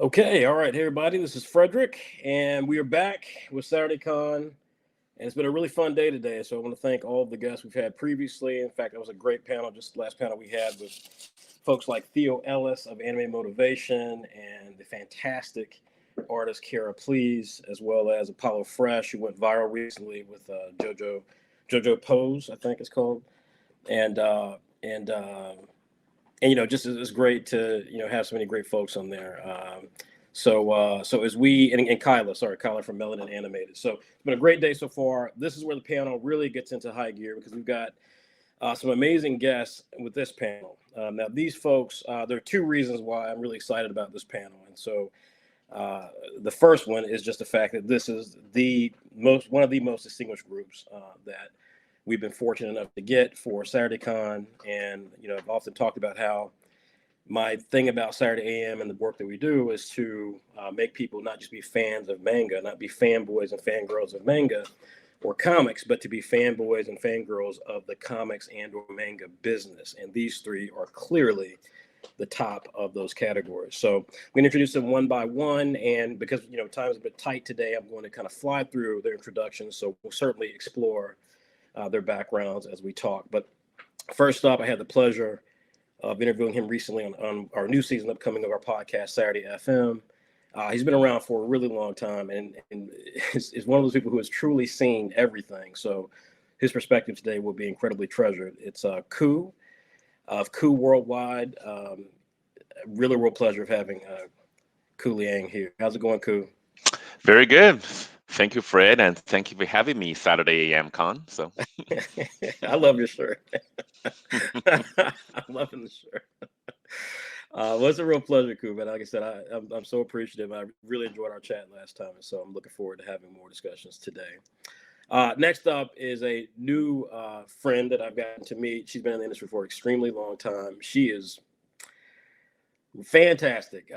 Okay, all right, hey everybody, this is Frederick, and we are back with SaturdayCon, and it's been a really fun day today. So I want to thank all of the guests we've had previously. In fact, it was a great panel, just the last panel we had with folks like Theo Ellis of Anime Motivation and the fantastic artist Kara Please, as well as Apollo Fresh, who went viral recently with JoJo Pose, I think it's called, and and just it's great to have so many great folks on there. So as we and Kyla from Melanin Animated. So it's been a great day so far. This is where the panel really gets into high gear because we've got some amazing guests with this panel. Now these folks, there are two reasons why I'm really excited about this panel, and so the first one is just the fact that this is one of the most distinguished groups that we've been fortunate enough to get for SaturdayCon. And I've often talked about how my thing about Saturday AM and the work that we do is to make people not just be fans of manga, not be fanboys and fangirls of manga or comics, but to be fanboys and fangirls of the comics and or manga business. And these three are clearly the top of those categories. So I'm going to introduce them one by one. And because, time is a bit tight today, I'm going to kind of fly through their introductions. So we'll certainly explore their backgrounds as we talk. But first up, I had the pleasure of interviewing him recently on our new season upcoming of our podcast, Saturday FM. He's been around for a really long time and is one of those people who has truly seen everything. So his perspective today will be incredibly treasured. It's Ku of Ku Worldwide. Really real pleasure of having Ku Liang here. How's it going, Ku? Very good. Thank you, Fred, and thank you for having me Saturday AM Con. So I love your shirt. I'm loving the shirt. Well, it's a real pleasure, Ku, man. Like I said, I'm so appreciative. I really enjoyed our chat last time, and so I'm looking forward to having more discussions today. Next up is a new friend that I've gotten to meet. She's been in the industry for an extremely long time. She is fantastic.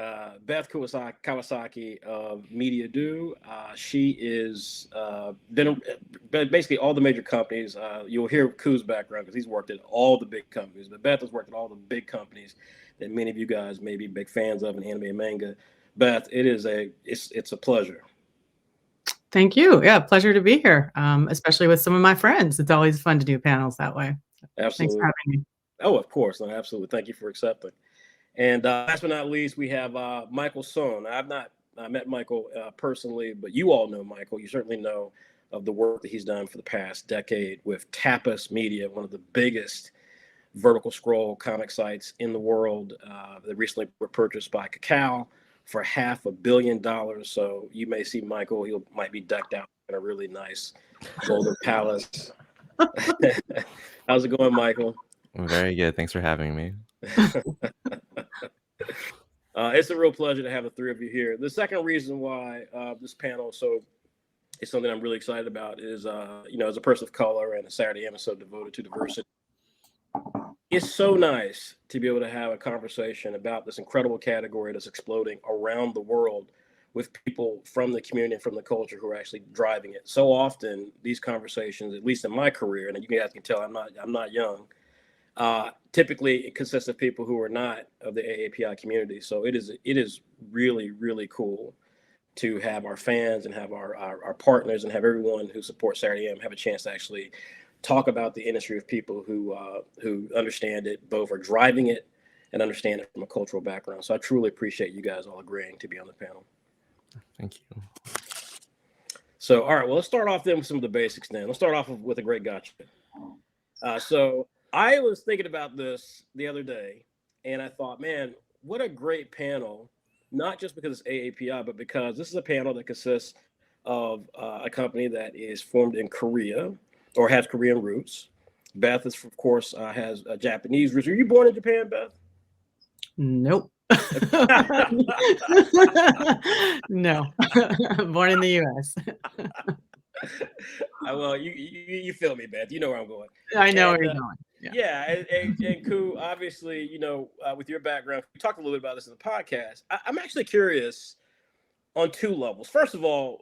Beth Kawasaki of Media Do. She is been basically all the major companies. You'll hear Ku's background because he's worked at all the big companies. But Beth has worked at all the big companies that many of you guys may be big fans of in anime and manga. Beth, it's a pleasure. Thank you. Yeah, pleasure to be here, especially with some of my friends. It's always fun to do panels that way. Absolutely. Thanks for having me. Oh, of course. No, absolutely. Thank you for accepting. And last but not least, we have Michael Son. I've not met Michael personally, but you all know Michael. You certainly know of the work that he's done for the past decade with Tapas Media, one of the biggest vertical scroll comic sites in the world that recently were purchased by Kakao for $500 million. So you may see Michael. He might be decked out in a really nice golden palace. How's it going, Michael? Very good. Thanks for having me. It's a real pleasure to have the three of you here. The second reason why this panel is something I'm really excited about is, as a person of color and a Saturday AM so devoted to diversity, it's so nice to be able to have a conversation about this incredible category that's exploding around the world with people from the community and from the culture who are actually driving it. So often these conversations, at least in my career, and you guys can tell I'm not young, typically it consists of people who are not of the AAPI community. So it is really, really cool to have our fans and have our partners and have everyone who supports Saturday AM have a chance to actually talk about the industry of people who understand it, both are driving it and understand it from a cultural background. So I truly appreciate you guys all agreeing to be on the panel. Thank you. So, all right, well, let's start off then with some of the basics then. Let's start off with a great gotcha. So I was thinking about this the other day, and I thought, man, what a great panel, not just because it's AAPI, but because this is a panel that consists of a company that is formed in Korea or has Korean roots. Beth is, of course, has Japanese roots. Were you born in Japan, Beth? Nope. No. Born in the U.S. Well, you feel me, Beth. You know where I'm going. I know where you're going. Yeah, and Ku, obviously, with your background, we talked a little bit about this in the podcast. I'm actually curious on two levels. First of all,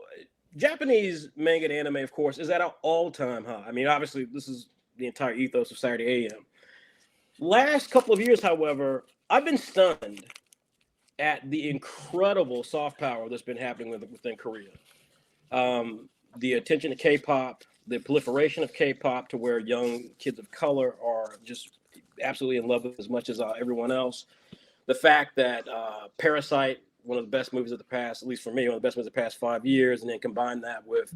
Japanese manga and anime, of course, is at an all-time high. I mean, obviously, this is the entire ethos of Saturday AM. Last couple of years, however, I've been stunned at the incredible soft power that's been happening within Korea. The attention to K-pop, the proliferation of K-pop to where young kids of color are just absolutely in love with as much as everyone else. The fact that Parasite, one of the best movies of the past, at least for me, one of the best movies of the past 5 years, and then combine that with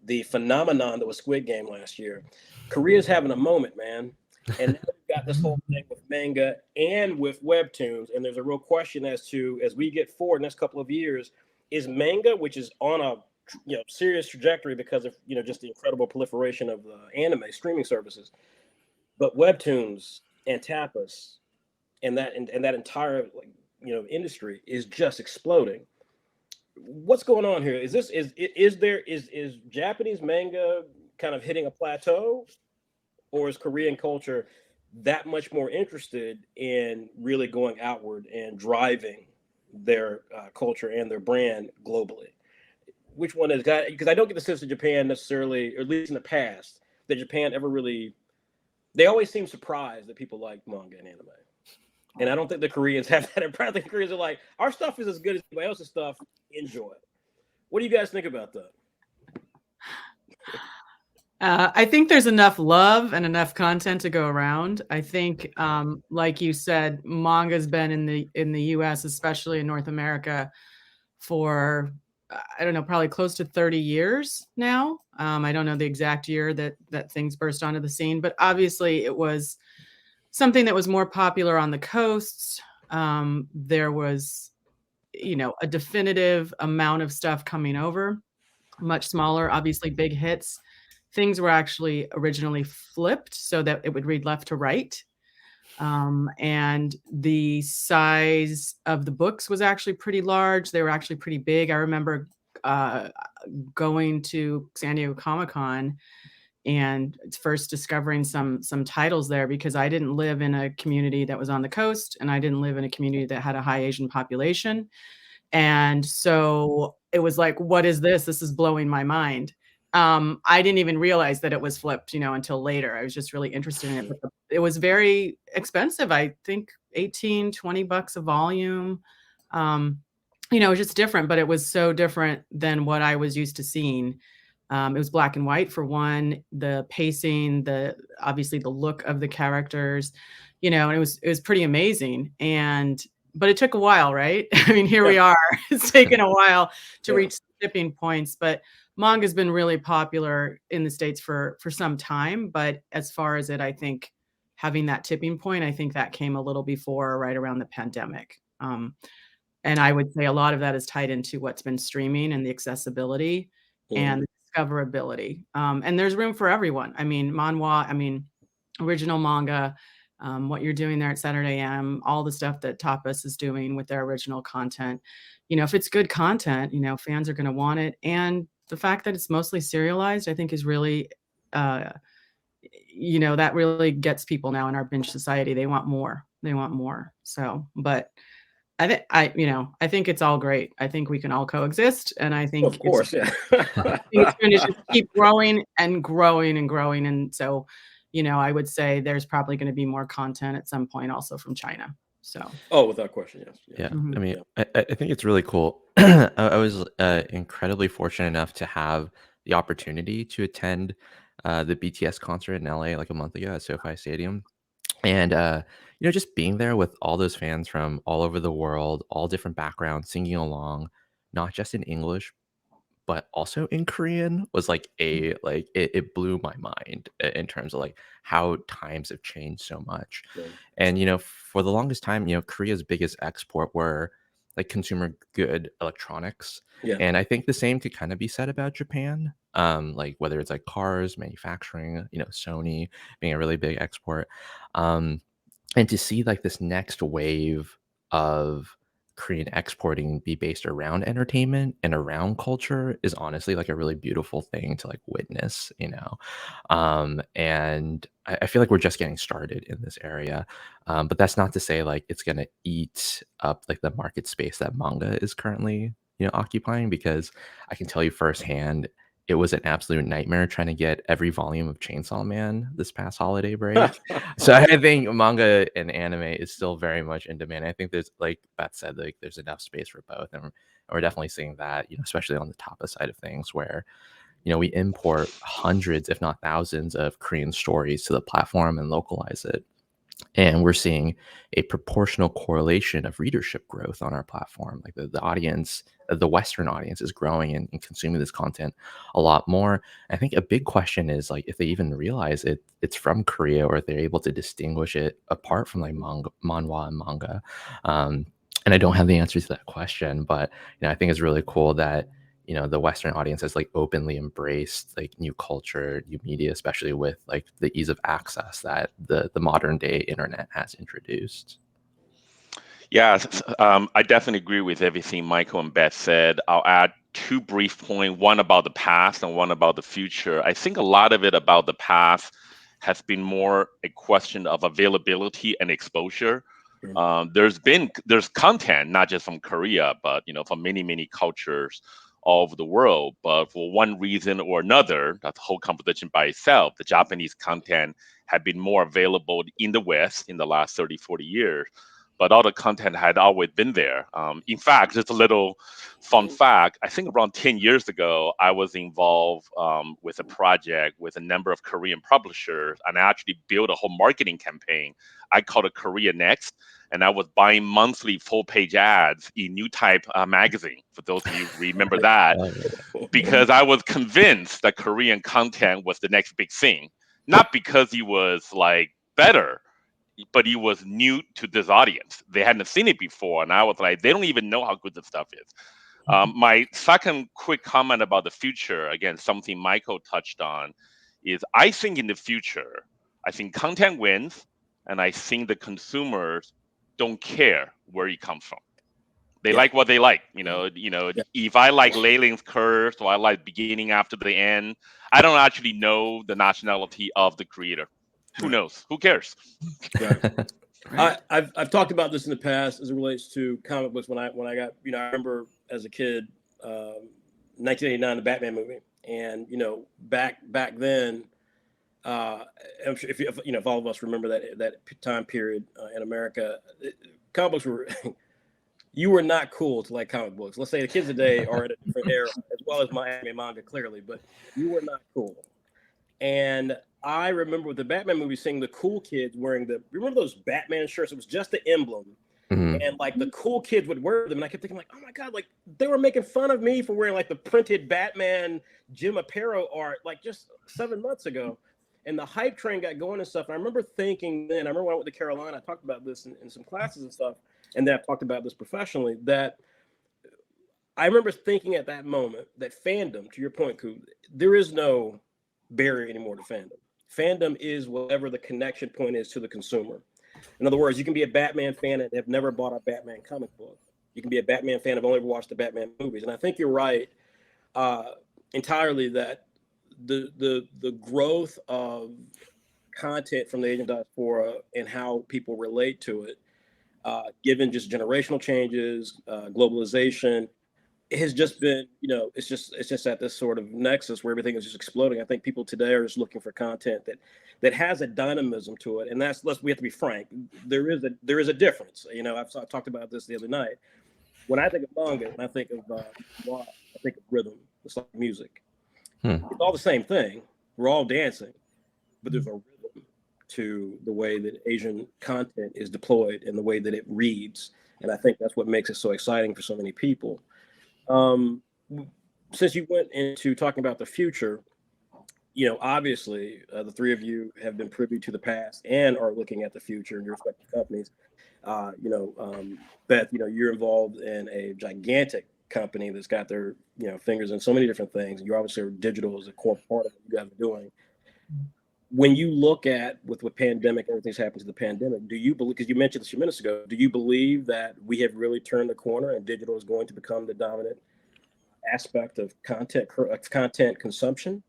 the phenomenon that was Squid Game last year. Korea's having a moment, man. And now we've got this whole thing with manga and with webtoons, and there's a real question as to, as we get forward next couple of years, is manga, which is on a serious trajectory because of just the incredible proliferation of anime streaming services, but webtoons and tapas and that entire industry is just exploding. What's going on here? Is Japanese manga kind of hitting a plateau, or is Korean culture that much more interested in really going outward and driving their culture and their brand globally? Which one is that? Because I don't get the sense that Japan necessarily, or at least in the past, that Japan ever really, they always seem surprised that people like manga and anime. And I don't think the Koreans have that. I think the Koreans are like, our stuff is as good as anybody else's stuff. Enjoy it. What do you guys think about that? I think there's enough love and enough content to go around. I think, like you said, manga's been in the US, especially in North America, for I don't know, probably close to 30 years now. I don't know the exact year that things burst onto the scene, but obviously it was something that was more popular on the coasts. There was, a definitive amount of stuff coming over, much smaller, obviously big hits. Things were actually originally flipped so that it would read left to right. And the size of the books was actually pretty large. They were actually pretty big. I remember going to San Diego Comic-Con and first discovering some titles there, because I didn't live in a community that was on the coast, and I didn't live in a community that had a high Asian population. And so it was like, what is this? This is blowing my mind. I didn't even realize that it was flipped, until later. I was just really interested in it. But it was very expensive. I think $18-20 a volume. It was just different, but it was so different than what I was used to seeing. It was black and white for one, the pacing, obviously the look of the characters, and it was pretty amazing. But it took a while, right? I mean, here we are. It's taken a while to reach tipping points, but manga's been really popular in the States for some time. But as far as it, I think having that tipping point, I think that came a little before, right around the pandemic. And I would say a lot of that is tied into what's been streaming and the accessibility and the discoverability. And there's room for everyone. I mean, Mamwa, original manga, what you're doing there at Saturday AM, all the stuff that Tapas is doing with their original content. If it's good content, fans are going to want it. And the fact that it's mostly serialized, I think is really, that really gets people now in our binge society. They want more. So, but I think it's all great. I think we can all coexist. And I think of course, it's going to just keep growing and growing and growing. And so, I would say there's probably going to be more content at some point also from China. So, without question, yes. Yeah. Mhm. I think it's really cool. I was incredibly fortunate enough to have the opportunity to attend the BTS concert in LA like a month ago at SoFi Stadium. And, just being there with all those fans from all over the world, all different backgrounds, singing along, not just in English, but also in Korean, was like it blew my mind in terms of like how times have changed so much. Yeah. And, for the longest time, Korea's biggest export were like consumer good electronics. Yeah. And I think the same could kind of be said about Japan. Like whether it's like cars, manufacturing, Sony being a really big export. And to see like this next wave of Korean exporting be based around entertainment and around culture is honestly like a really beautiful thing to like witness. And I feel like we're just getting started in this area. But that's not to say like it's gonna eat up like the market space that manga is currently occupying, because I can tell you firsthand, it was an absolute nightmare trying to get every volume of Chainsaw Man this past holiday break. So I think manga and anime is still very much in demand. I think there's, like Beth said, like there's enough space for both, and we're definitely seeing that, especially on the Tapas side of things, where we import hundreds, if not thousands, of Korean stories to the platform and localize it. And we're seeing a proportional correlation of readership growth on our platform. Like the audience, the Western audience is growing and consuming this content a lot more. I think a big question is like if they even realize it's from Korea, or if they're able to distinguish it apart from like manhwa and manga. And I don't have the answer to that question, but I think it's really cool that the Western audience has like openly embraced like new culture, new media, especially with like the ease of access that the modern day internet has introduced. Yeah, I definitely agree with everything Michael and Beth said. I'll add 2 brief points, one about the past and one about the future. I think a lot of it about the past has been more a question of availability and exposure. There's content, not just from Korea, but from many cultures all over the world. But for one reason or another, that's a whole competition by itself. The Japanese content had been more available in the West in the last 30, 40 years. But all the content had always been there. In fact, just a little fun fact, I think around 10 years ago, I was involved with a project with a number of Korean publishers, and I actually built a whole marketing campaign. I called it Korea Next, and I was buying monthly full-page ads in New Type magazine, for those of you who remember that, because I was convinced that Korean content was the next big thing, not because it was like better, but he was new to this audience. They hadn't seen it before. And I was like, they don't even know how good the stuff is. My second quick comment about the future, again, something Michael touched on, is I think in the future, I think content wins, and I think the consumers don't care where it comes from. They like what they like. If I like Leyling's Curse, or I like beginning after the end, I don't actually know the nationality of the creator. Who knows? Who cares? Right. I've talked about this in the past as it relates to comic books. When I got, I remember as a kid, 1989, the Batman movie, and back then, I'm sure if all of us remember that time period in America, comic books were you were not cool to like comic books. Let's say the kids today are in a different era, as well as my anime manga, clearly, but you were not cool. And I remember with the Batman movie seeing the cool kids wearing remember those Batman shirts? It was just the emblem. Mm-hmm. And like the cool kids would wear them. And I kept thinking like, oh my God, like they were making fun of me for wearing like the printed Batman Jim Aparo art, like just 7 months ago. And the hype train got going and stuff. And I remember thinking then, I remember when I went to Carolina, I talked about this in some classes and stuff. And then I talked about this professionally, that I remember thinking at that moment that fandom, to your point, Ku, there is no barrier anymore to fandom. Fandom is whatever the connection point is to the consumer. In other words, you can be a Batman fan and have never bought a Batman comic book. You can be a Batman fan and have only ever watched the Batman movies. And I think you're right entirely that the growth of content from the Asian diaspora and how people relate to it, given just generational changes, globalization, it has just been, it's just at this sort of nexus where everything is just exploding. I think people today are just looking for content that has a dynamism to it, and we have to be frank. There is a difference. I've talked about this the other night. When I think of manga, and I think of I think of rhythm. It's like music. It's all the same thing. We're all dancing, but there's a rhythm to the way that Asian content is deployed and the way that it reads, and I think that's what makes it so exciting for so many people. Since you went into talking about the future, obviously the three of you have been privy to the past and are looking at the future in your respective companies. Beth, you're involved in a gigantic company that's got their, fingers in so many different things. You obviously are digital as a core part of what you guys are doing. When you look at with pandemic, everything's happened to the pandemic, do you believe, because you mentioned this a few minutes ago, do you believe that we have really turned the corner and digital is going to become the dominant aspect of content consumption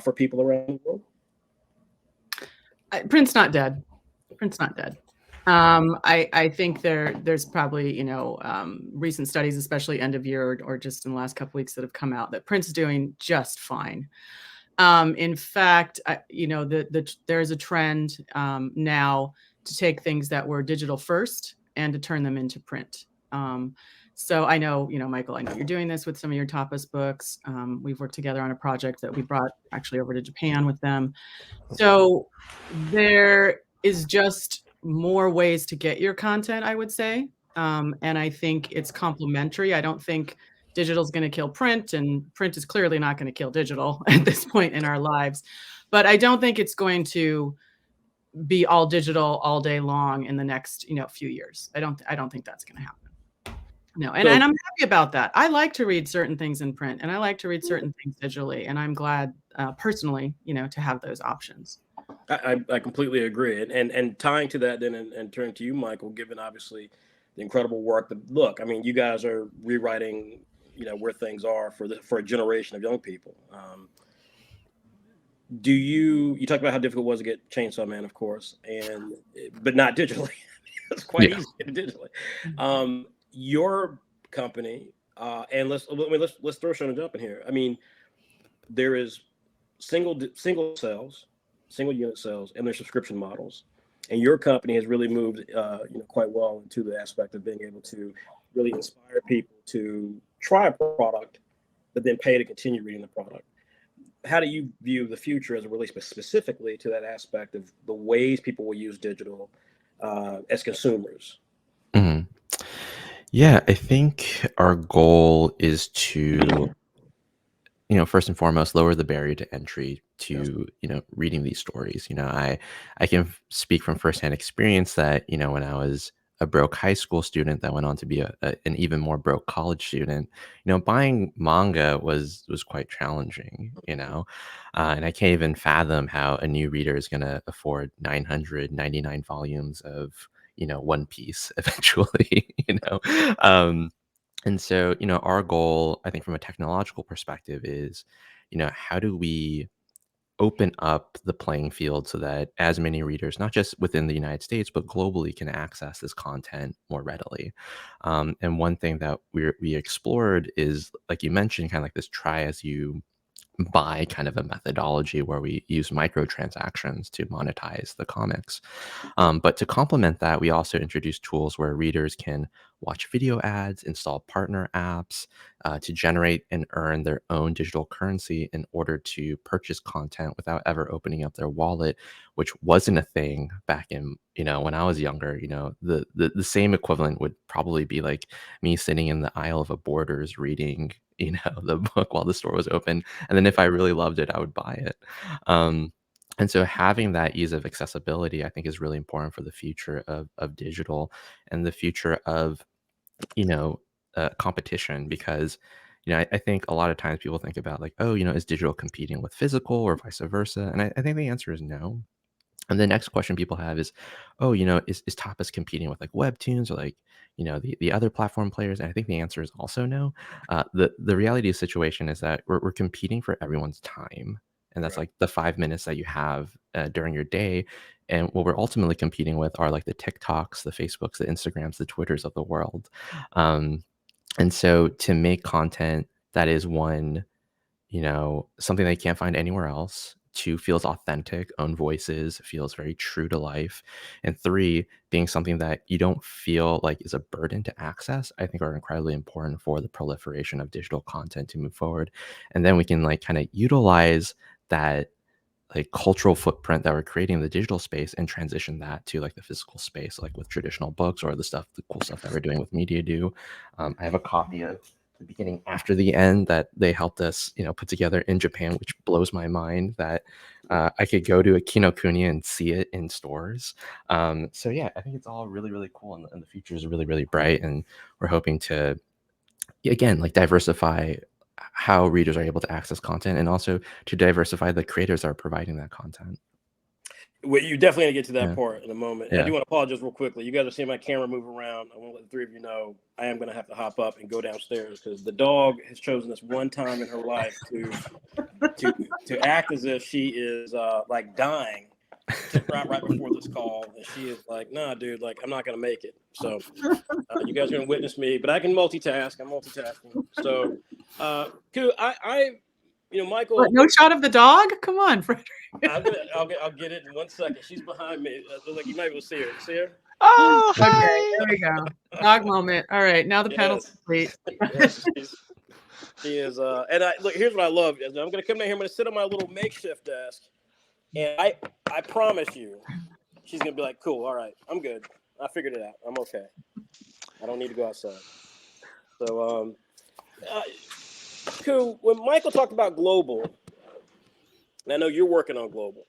for people around the world? Print's not dead. Print's not dead. I think there's probably, recent studies, especially end of year or just in the last couple weeks that have come out that print's doing just fine. In fact, there's a trend now to take things that were digital first and to turn them into print. So I know, Michael, I know you're doing this with some of your Tapas books. We've worked together on a project that we brought actually over to Japan with them. So there is just more ways to get your content, I would say. And I think it's complementary. I don't think digital is going to kill print, and print is clearly not going to kill digital at this point in our lives. But I don't think it's going to be all digital all day long in the next, few years. I don't think that's going to happen. No, and I'm happy about that. I like to read certain things in print, and I like to read certain things digitally, and I'm glad personally, to have those options. I completely agree, and tying to that then, and turning to you, Michael, given obviously the incredible work. Look, I mean, you guys are rewriting, where things are for a generation of young people. Do you talk about how difficult it was to get Chainsaw Man, of course, but not digitally. It's quite easy to get it digitally. Your company, and let's throw Shonen Jump in here. I mean, there is single sales, single unit sales, and there's subscription models. And your company has really moved, quite well into the aspect of being able to really inspire people to try a product, but then pay to continue reading the product. How do you view the future as it relates specifically to that aspect of the ways people will use digital as consumers? Mhm. Yeah, I think our goal is to, first and foremost, lower the barrier to entry to, reading these stories. I can speak from firsthand experience that, when I was a broke high school student that went on to be an even more broke college student, buying manga was quite challenging, and I can't even fathom how a new reader is going to afford 999 volumes of, One Piece eventually, and so, our goal, I think, from a technological perspective is, how do we open up the playing field so that as many readers, not just within the United States, but globally, can access this content more readily? And one thing that we explored is, like you mentioned, kind of like this try as you buy kind of a methodology where we use microtransactions to monetize the comics. But to complement that, we also introduced tools where readers can watch video ads, install partner apps to generate and earn their own digital currency in order to purchase content without ever opening up their wallet, which wasn't a thing back in, when I was younger. The same equivalent would probably be like me sitting in the aisle of a Borders reading, the book while the store was open. And then if I really loved it, I would buy it. And so having that ease of accessibility, I think, is really important for the future of digital and the future of, competition, because, I think a lot of times people think about like, oh, is digital competing with physical or vice versa? And I think the answer is no. And the next question people have is, oh, is Tapas competing with like Webtoons or like, the other platform players? And I think the answer is also no. The reality of the situation is that we're competing for everyone's time. And that's Right. like the 5 minutes that you have during your day. And what we're ultimately competing with are like the TikToks, the Facebooks, the Instagrams, the Twitters of the world. And so to make content that is, one, something they can't find anywhere else. Two, feels authentic, own voices, feels very true to life. And three, being something that you don't feel like is a burden to access, I think are incredibly important for the proliferation of digital content to move forward. And then we can like kind of utilize that like cultural footprint that we're creating in the digital space and transition that to like the physical space, like with traditional books or the cool stuff that we're doing with Media Do. I have a copy of The Beginning After the End that they helped us, put together in Japan, which blows my mind that I could go to a Kinokuniya and see it in stores. So yeah, I think it's all really, really cool, and the future is really, really bright, and we're hoping to, again, like diversify how readers are able to access content, and also to diversify the creators that are providing that content. Well, you definitely going to get to that Yeah. part in a moment. And I Yeah. do want to apologize real quickly. You guys are seeing my camera move around. I want to let the three of you know I am going to have to hop up and go downstairs because the dog has chosen this one time in her life to act as if she is like dying right before this call, and she is like, "Nah, dude, like I'm not gonna make it." So you guys are gonna witness me, but I can multitask. I'm multitasking. So, cool. Michael. What, no shot of the dog? Come on, Frederick. I'll get it in 1 second. She's behind me. Like you might be able to see her. See her? Oh, Okay, hi. there we go. Dog moment. All right, now the panel's complete. Yes, she is. And look. Here's what I love. I'm gonna come down here. I'm gonna sit on my little makeshift desk, and I promise you, she's gonna be like, "Cool, all right, I'm good. I figured it out. I'm okay. I don't need to go outside." So, cool. When Michael talked about global, and I know you're working on global.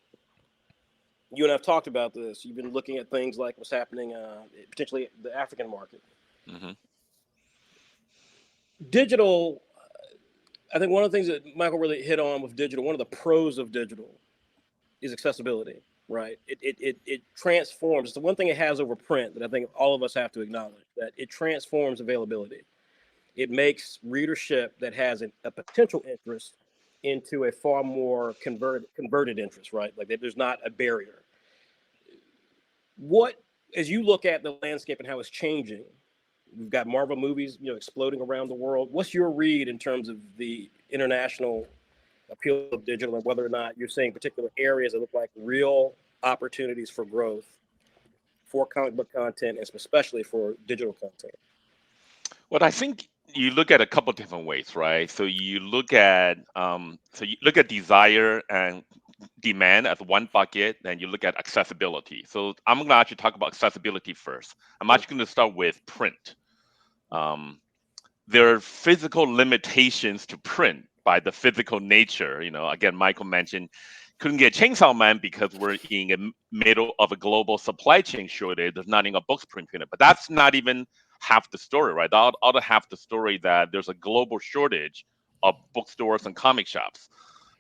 You and I've talked about this. You've been looking at things like what's happening, potentially the African market. Mm-hmm. Digital. I think one of the things that Michael really hit on with digital, one of the pros of digital, is accessibility. Right? It transforms. It's the one thing it has over print that I think all of us have to acknowledge, that it transforms availability. It makes readership that has a potential interest into a far more converted interest, right? Like there's not a barrier. What, as you look at the landscape and how it's changing, we've got Marvel movies, exploding around the world. What's your read in terms of the international appeal of digital, and whether or not you're seeing particular areas that look like real opportunities for growth for comic book content, and especially for digital content? Well, I think you look at a couple different ways, right? So you look at desire and demand as one bucket, then you look at accessibility. So I'm going to actually talk about accessibility first. I'm actually going to start with print. There are physical limitations to print by the physical nature. Again, Michael mentioned couldn't get Chainsaw Man because we're in the middle of a global supply chain shortage. There's not enough books printed. But that's not even half the story, right? The other half the story, that there's a global shortage of bookstores and comic shops.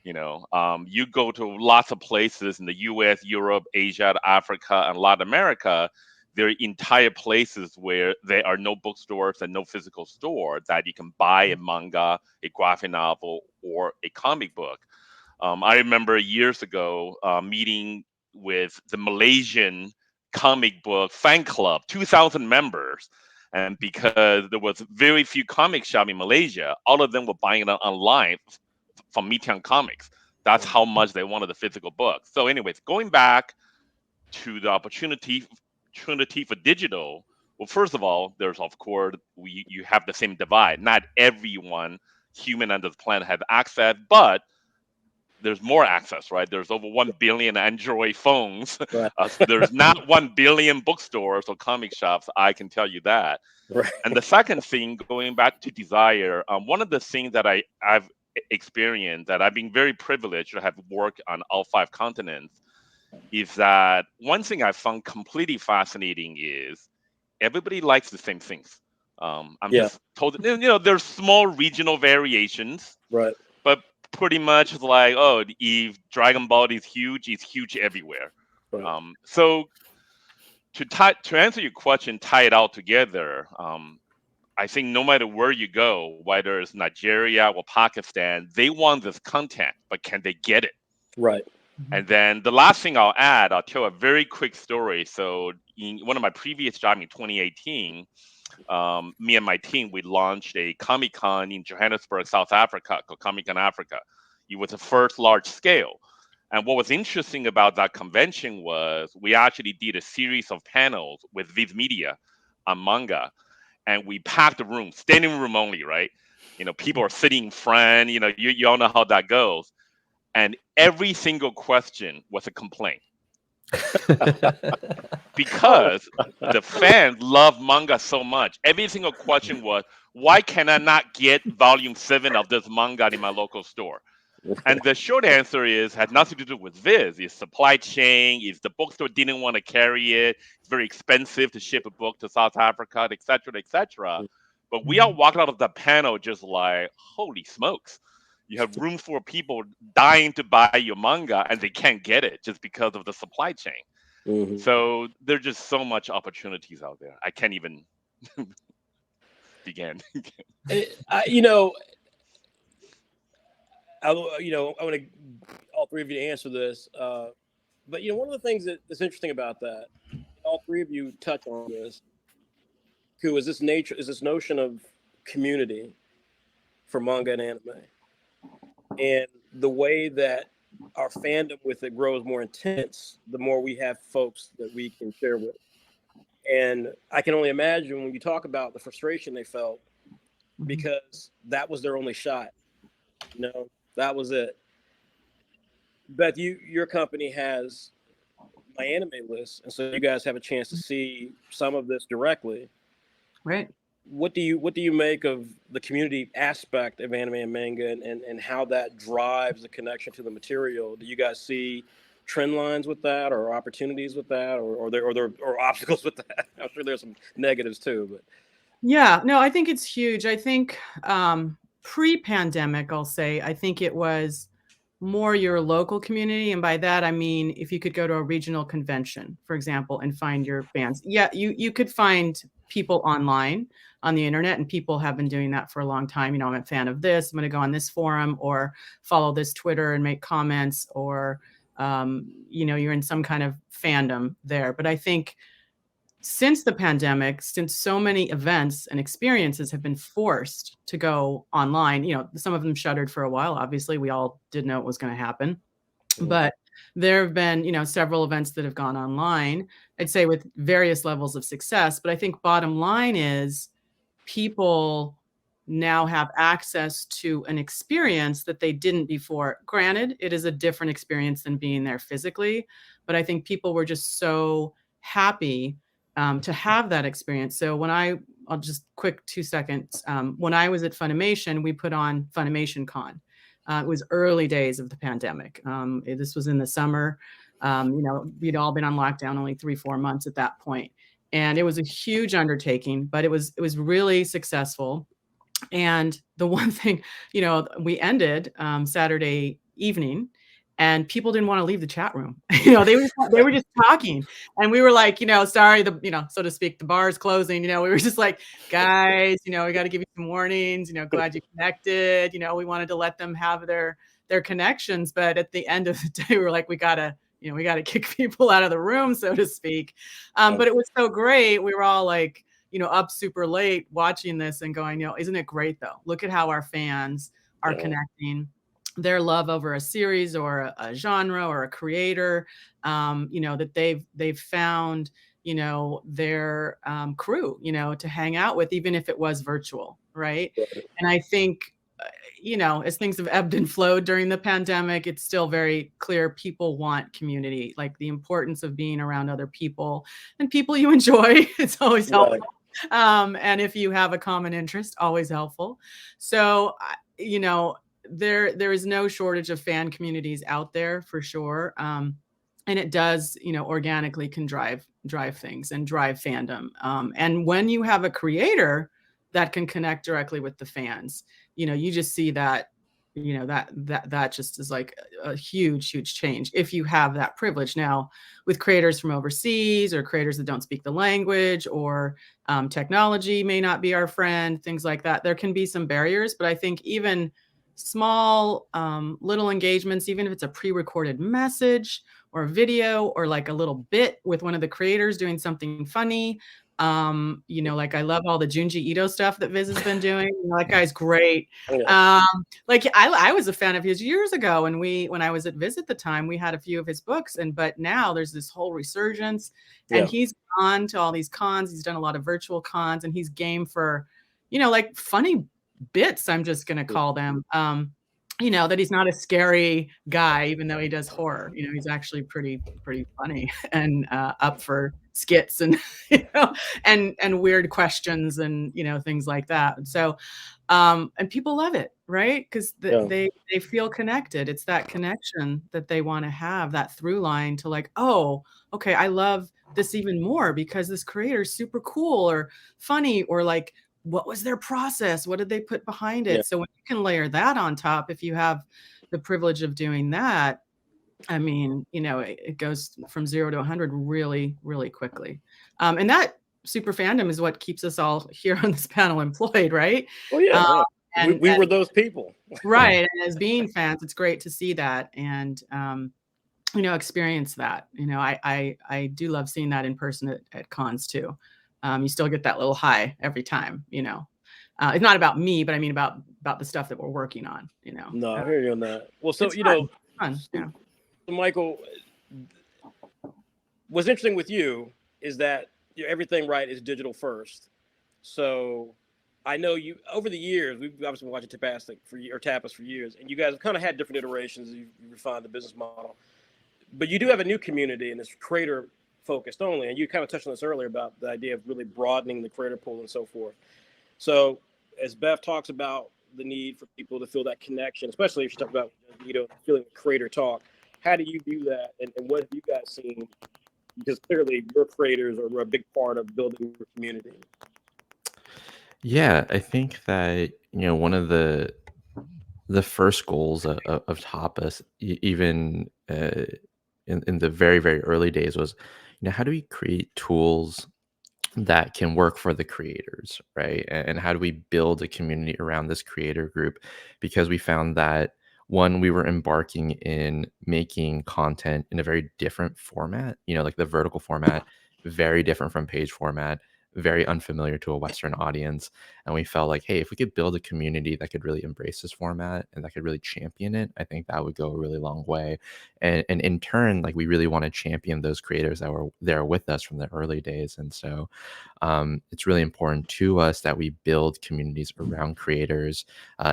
You go to lots of places in the U.S., Europe, Asia, Africa, and Latin America. There are entire places where there are no bookstores and no physical store that you can buy a manga, a graphic novel, or a comic book. I remember years ago meeting with the Malaysian comic book fan club, 2,000 members. And because there was very few comic shops in Malaysia, all of them were buying it online from Mitian Comics. That's how much they wanted the physical book. So anyways, going back to the opportunity for digital, well, first of all, there's, of course, you have the same divide. Not everyone, human on this planet, has access, but there's more access, right? There's over 1 billion Android phones. Right. So there's not 1 billion bookstores or comic shops. I can tell you that. Right. And the second thing, going back to desire, one of the things that I've experienced, that I've been very privileged to have worked on all 5 continents, is that one thing I found completely fascinating is everybody likes the same things. I'm just told, there's small regional variations, Right. but pretty much like, oh, if Dragon Ball is huge, it's huge everywhere. Right. So to answer your question, tie it all together. I think no matter where you go, whether it's Nigeria or Pakistan, they want this content, but can they get it? Right. And then the last thing I'll add, I'll tell a very quick story. So in one of my previous jobs in 2018, me and my team, we launched a Comic-Con in Johannesburg, South Africa, called Comic-Con Africa. It was the first large scale. And what was interesting about that convention was we actually did a series of panels with Viz Media on manga. And we packed the room, standing room only, right? People are sitting in front, you all know how that goes. And every single question was a complaint. Because the fans love manga so much. Every single question was, why can I not get volume 7 of this manga in my local store? And the short answer had nothing to do with Viz. It's supply chain. It's the bookstore didn't want to carry it. It's very expensive to ship a book to South Africa, et cetera, et cetera. But we all walked out of the panel just like, holy smokes. You have room for people dying to buy your manga and they can't get it just because of the supply chain. Mm-hmm. So there's just so much opportunities out there. I can't even begin. I want to all 3 of you to answer this. But one of the things that's interesting about that, all three of you touch on this, is this notion of community for manga and anime, and the way that our fandom with it grows more intense, the more we have folks that we can share with. And I can only imagine when you talk about the frustration they felt, because that was their only shot. That was it. Beth, your company has my anime list, and so you guys have a chance to see some of this directly. Right. What do you make of the community aspect of anime and manga, and how that drives the connection to the material? Do you guys see trend lines with that, or opportunities with that, or obstacles with that? I'm sure there's some negatives too, but yeah, no, I think it's huge. I think pre-pandemic, I'll say, I think it was more your local community, and by that I mean if you could go to a regional convention, for example, and find your bands. Yeah, you could find people online on the internet, and people have been doing that for a long time. I'm a fan of this, I'm going to go on this forum or follow this Twitter and make comments, or you're in some kind of fandom there. But I think since the pandemic, since so many events and experiences have been forced to go online, some of them shuttered for a while. Obviously, we all did know it was going to happen. But there have been, several events that have gone online, I'd say with various levels of success. But I think bottom line is people now have access to an experience that they didn't before. Granted, it is a different experience than being there physically, but I think people were just so happy to have that experience. So I'll just quick 2 seconds. When I was at Funimation, we put on Funimation Con. It was early days of the pandemic. This was in the summer. We'd all been on lockdown only 3-4 months at that point. And it was a huge undertaking, but it was really successful. And the one thing, we ended Saturday evening, and people didn't want to leave the chat room. They were just talking, and we were like, sorry, so to speak, the bar is closing. We were just like, guys, we got to give you some warnings. Glad you connected. We wanted to let them have their connections, but at the end of the day, we were like, we gotta kick people out of the room, so to speak. But it was so great. We were all like, up super late watching this and going, isn't it great though? Look at how our fans are connecting their love over a series or a genre or a creator, that they've found, their crew, to hang out with, even if it was virtual. Right. And I think, as things have ebbed and flowed during the pandemic, it's still very clear people want community, like the importance of being around other people and people you enjoy. It's always helpful. And if you have a common interest, always helpful. So, there is no shortage of fan communities out there for sure. And it does, organically can drive things and drive fandom. And when you have a creator that can connect directly with the fans, you just see that, that just is like a huge change if you have that privilege. Now, with creators from overseas or creators that don't speak the language, or technology may not be our friend, things like that, there can be some barriers. But I think even small little engagements, even if it's a pre-recorded message or a video or like a little bit with one of the creators doing something funny, like I love all the Junji Ito stuff that Viz has been doing. That guy's great. Like I was a fan of his years ago, and when I was at Viz at the time, we had a few of his books, but now there's this whole resurgence, and he's gone to all these cons. He's done a lot of virtual cons, and he's game for, like funny bits, I'm just going to call them, that he's not a scary guy, even though he does horror. He's actually pretty funny and up for skits and, and weird questions and, things like that. So, and people love it, right? Because they feel connected. It's that connection that they want to have, that through line to like, oh, okay, I love this even more because this creator is super cool or funny, or like, what was their process? What did they put behind it? So when you can layer that on top, if you have the privilege of doing that, I mean, it goes from 0 to 100 really, really quickly. And that super fandom is what keeps us all here on this panel employed, right? Oh yeah. And we were those people. Right. And as being fans, it's great to see that. And experience that. I do love seeing that in person at cons too. You still get that little high every time. It's not about me, but I mean about the stuff that we're working on. No, I hear you on that. Well, so It's fun. Yeah. So Michael, what's interesting with you is that everything right is digital first. So I know you over the years, we've obviously been watching Tapas for years, and you guys have kind of had different iterations. You refined the business model, but you do have a new community, and it's creator focused only. And you kind of touched on this earlier about the idea of really broadening the creator pool and so forth. So as Beth talks about the need for people to feel that connection, especially if you talk about feeling creator talk, how do you view that, and what have you guys seen? Because clearly your creators are a big part of building your community. Yeah, I think that one of the first goals of Tapas, even in the very, very early days, was how do we create tools that can work for the creators, right? And how do we build a community around this creator group? Because we found that one, we were embarking in making content in a very different format, like the vertical format, very different from page format, very unfamiliar to a Western audience. And we felt like, hey, if we could build a community that could really embrace this format and that could really champion it, I think that would go a really long way. And in turn, like, we really want to champion those creators that were there with us from the early days. And so it's really important to us that we build communities around creators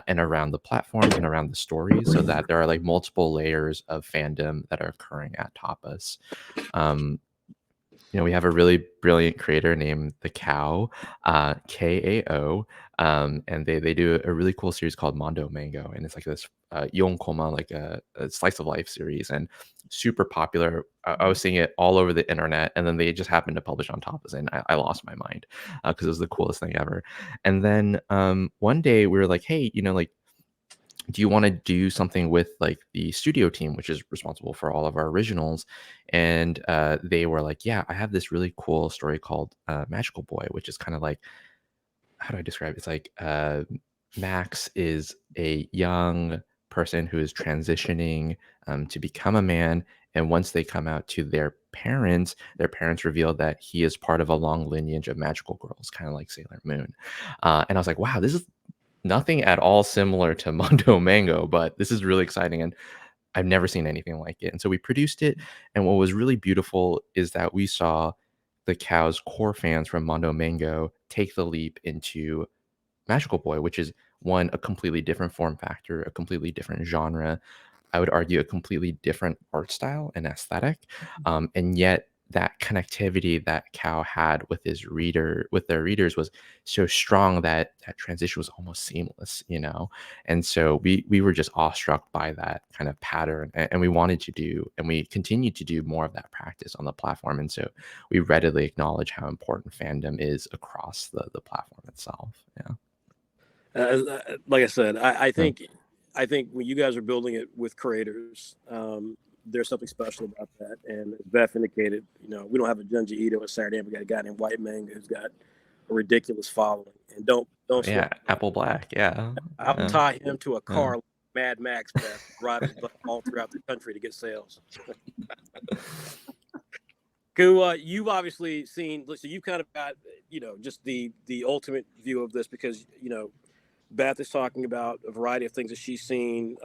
and around the platform and around the stories, so that there are like multiple layers of fandom that are occurring at Tapas. We have a really brilliant creator named The Cow, KAO, and they do a really cool series called Mondo Mango, and it's like this yonkoma, like a slice of life series, and super popular. I was seeing it all over the internet, and then they just happened to publish on Tapas, and I lost my mind because it was the coolest thing ever. And then one day we were like, hey, like, do you want to do something with like the studio team, which is responsible for all of our originals? And they were like, yeah, I have this really cool story called Magical Boy, which is kind of like, how do I describe it? It's like Max is a young person who is transitioning to become a man. And once they come out to their parents reveal that he is part of a long lineage of magical girls, kind of like Sailor Moon. And I was like, wow, this is nothing at all similar to Mondo Mango, but this is really exciting, and I've never seen anything like it. And so we produced it, and what was really beautiful is that we saw the Cow's core fans from Mondo Mango take the leap into Magical Boy, which is a completely different form factor, a completely different genre. I would argue a completely different art style and aesthetic, and yet that connectivity that Cow had with their readers was so strong that that transition was almost seamless, And so we were just awestruck by that kind of pattern, and we wanted to do, and we continue to do more of that practice on the platform. And so we readily acknowledge how important fandom is across the platform itself. Yeah. Like I said, I think when you guys are building it with creators, there's something special about that. And as Beth indicated, we don't have a Junji Ito at Saturday. We got a guy named White Manga who's got a ridiculous following. And don't Yeah, Apple Black. Yeah. I'll tie him to a car, Yeah. like Mad Max, Beth, ride his butt all throughout the country to get sales. You've obviously seen, so you've kind of got, just the ultimate view of this, because, Beth is talking about a variety of things that she's seen,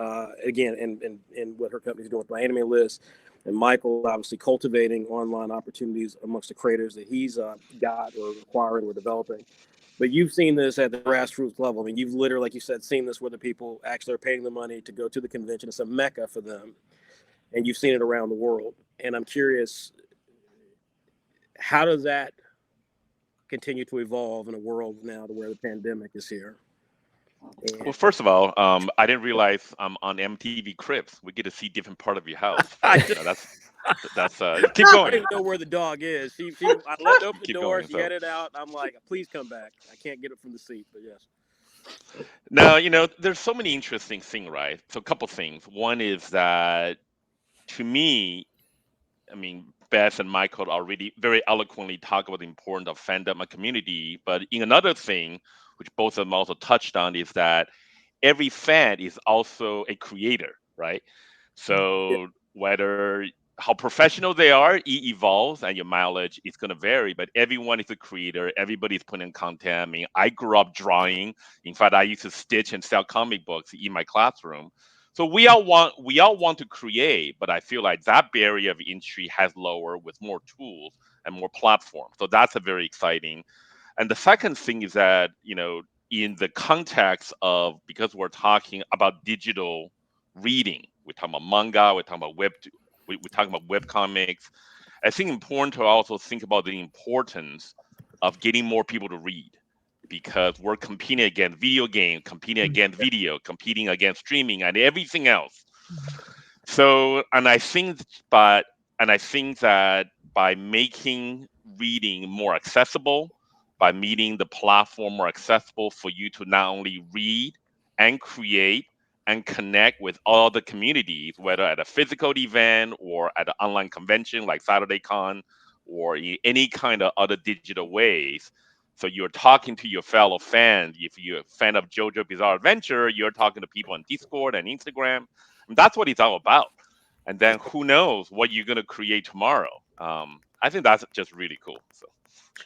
again, and what her company's doing with My Anime List. And Michael obviously cultivating online opportunities amongst the creators that he's got or acquiring or developing. But you've seen this at the grassroots level. I mean, you've literally, like you said, seen this where the people actually are paying the money to go to the convention. It's a mecca for them. And you've seen it around the world. And I'm curious, how does that continue to evolve in a world now to where the pandemic is here? Well, first of all, I didn't realize I'm on MTV Cribs. We get to see different part of your house. That's keep I going. don't even know where the dog is. I left open the Keep door. going, She headed out. I'm like, please come back. I can't get it from the seat, but yes. Now, there's so many interesting things, right? So a couple things. One is that, to me, I mean, Beth and Michael already very eloquently talk about the importance of fandom and community. But in another thing, which both of them also touched on, is that every fan is also a creator, right? So whether how professional they are, it evolves, and your mileage is going to vary. But everyone is a creator. Everybody's putting content. I mean, I grew up drawing. In fact, I used to stitch and sell comic books in my classroom. So we all want to create, but I feel like that barrier of entry has lowered with more tools and more platforms. So that's a very exciting. And the second thing is that, in the context of, because we're talking about digital reading, we're talking about manga, we're talking about we're talking about web comics. I think important to also think about the importance of getting more people to read, because we're competing against video games, competing against video, competing against streaming and everything else. So, and I think that by making reading more accessible, by making the platform more accessible for you to not only read and create and connect with all the communities, whether at a physical event or at an online convention like SaturdayCon, or in any kind of other digital ways. So you're talking to your fellow fans. If you're a fan of JoJo Bizarre Adventure, you're talking to people on Discord and Instagram. And that's what it's all about. And then who knows what you're going to create tomorrow. I think that's just really cool. So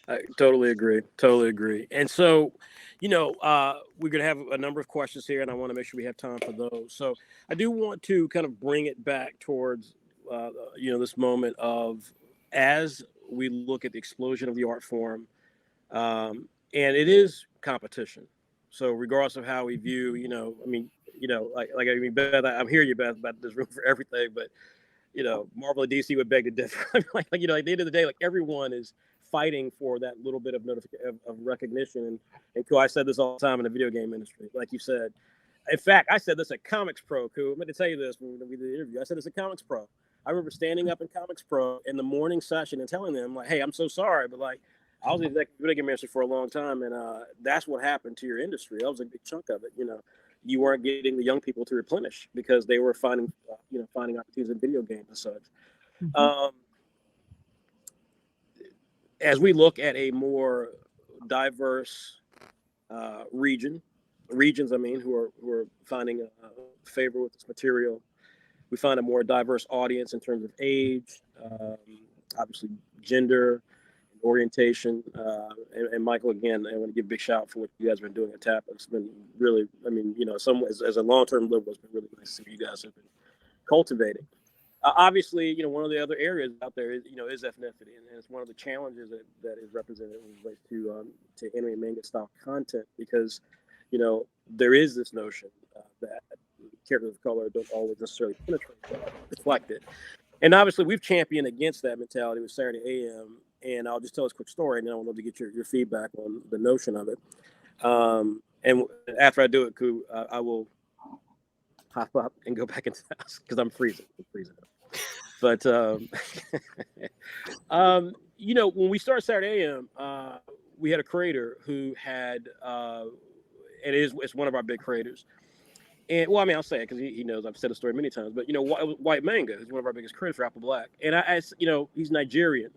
I totally agree. Totally agree. And so, we're going to have a number of questions here, and I want to make sure we have time for those. So I do want to kind of bring it back towards, this moment of, as we look at the explosion of the art form, and it is competition. So regardless of how we view, Beth, I'm hearing you, Beth, about there's room for everything, but Marvel and DC would beg to differ. At the end of the day, like, everyone is fighting for that little bit of of recognition. And Ku, I said this all the time in the video game industry, like you said. In fact, I said this at Comics Pro, Ku. I'm going to tell you this when we did the interview. I said this at Comics Pro. I remember standing up in Comics Pro in the morning session and telling them, like, hey, I'm so sorry, but like, I was the executive video game minister for a long time, and that's what happened to your industry. That was a big chunk of it. You weren't getting the young people to replenish because they were finding opportunities in video games and such. Mm-hmm. As we look at a more diverse regions, who are finding a favor with this material, we find a more diverse audience in terms of age, obviously gender, orientation, and Michael, again, I want to give a big shout out for what you guys have been doing at Tapas. It's been really, as a long-term liberal, it's been really nice to see what you guys have been cultivating. Obviously, one of the other areas out there is ethnicity, and it's one of the challenges that is represented in relation to anime and manga style content, because there is this notion that characters of color don't always necessarily penetrate, reflect it. And obviously, we've championed against that mentality with Saturday AM. And I'll just tell this quick story, and then I would love to get your feedback on the notion of it. And after I do it, Ku, I will hop up and go back into the house because I'm freezing. But when we started Saturday AM, we had a creator who had, and it's one of our big creators. And I'll say it because he knows I've said the story many times. But White Manga is one of our biggest creators for Apple Black, and I he's Nigerian.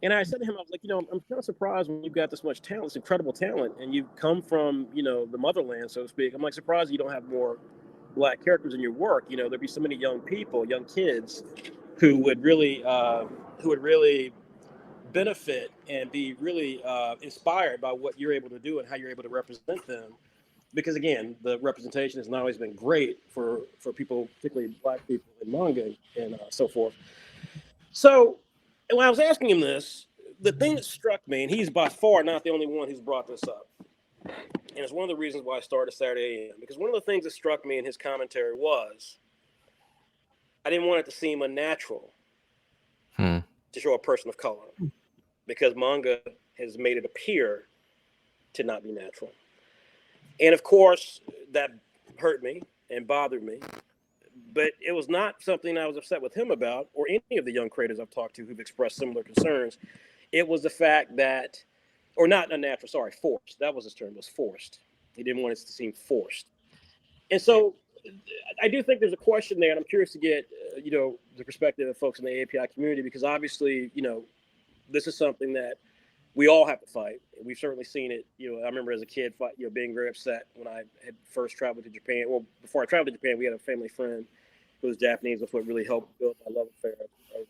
And I said to him, I was like, I'm kind of surprised when you've got this much talent, this incredible talent, and you come from, the motherland, so to speak. I'm like surprised you don't have more Black characters in your work. There'd be so many young people, young kids, who would really benefit and be really inspired by what you're able to do and how you're able to represent them. Because again, the representation has not always been great for people, particularly Black people in manga and so forth. So. And when I was asking him this, the thing that struck me, and he's by far not the only one who's brought this up, and it's one of the reasons why I started Saturday AM, because one of the things that struck me in his commentary was I didn't want it to seem unnatural to show a person of color, because manga has made it appear to not be natural. And of course, that hurt me and bothered me. But it was not something I was upset with him about, or any of the young creators I've talked to who've expressed similar concerns. It was the fact that, or not unnatural, sorry, forced. That was his term, was forced. He didn't want it to seem forced. And so I do think there's a question there, and I'm curious to get, the perspective of folks in the API community, because obviously, this is something that we all have to fight. We've certainly seen it. I remember as a kid, being very upset when I had first traveled to Japan. Well, before I traveled to Japan, we had a family friend was Japanese. That's what really helped build my love affair of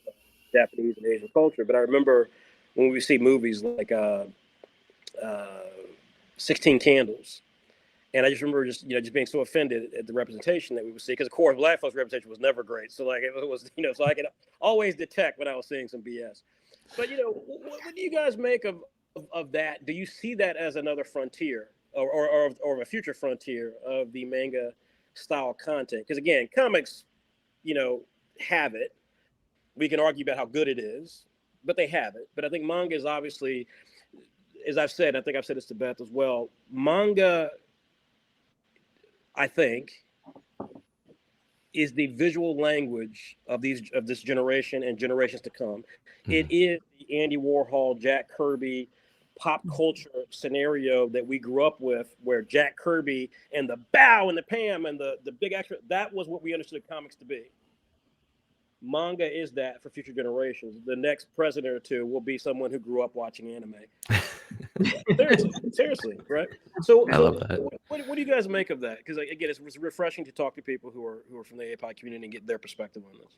Japanese and Asian culture. But I remember when we see movies like 16 Candles. And I just remember just being so offended at the representation that we would see, because of course black folks representation was never great. So like it was, so I could always detect when I was seeing some BS. But what do you guys make of that? Do you see that as another frontier or a future frontier of the manga style content? Because again, comics, have it. We can argue about how good it is, but they have it. But I think manga is obviously, as I've said, I think I've said this to Beth as well. Manga, I think, is the visual language of this generation and generations to come. Mm-hmm. It is the Andy Warhol, Jack Kirby pop culture scenario that we grew up with, where Jack Kirby and the bow and the Pam and the big extra, that was what we understood comics to be. Manga is that for future generations. The next president or two will be someone who grew up watching anime. Seriously, right? So I love that. What do you guys make of that? Because again, it's refreshing to talk to people who are from the API community and get their perspective on this.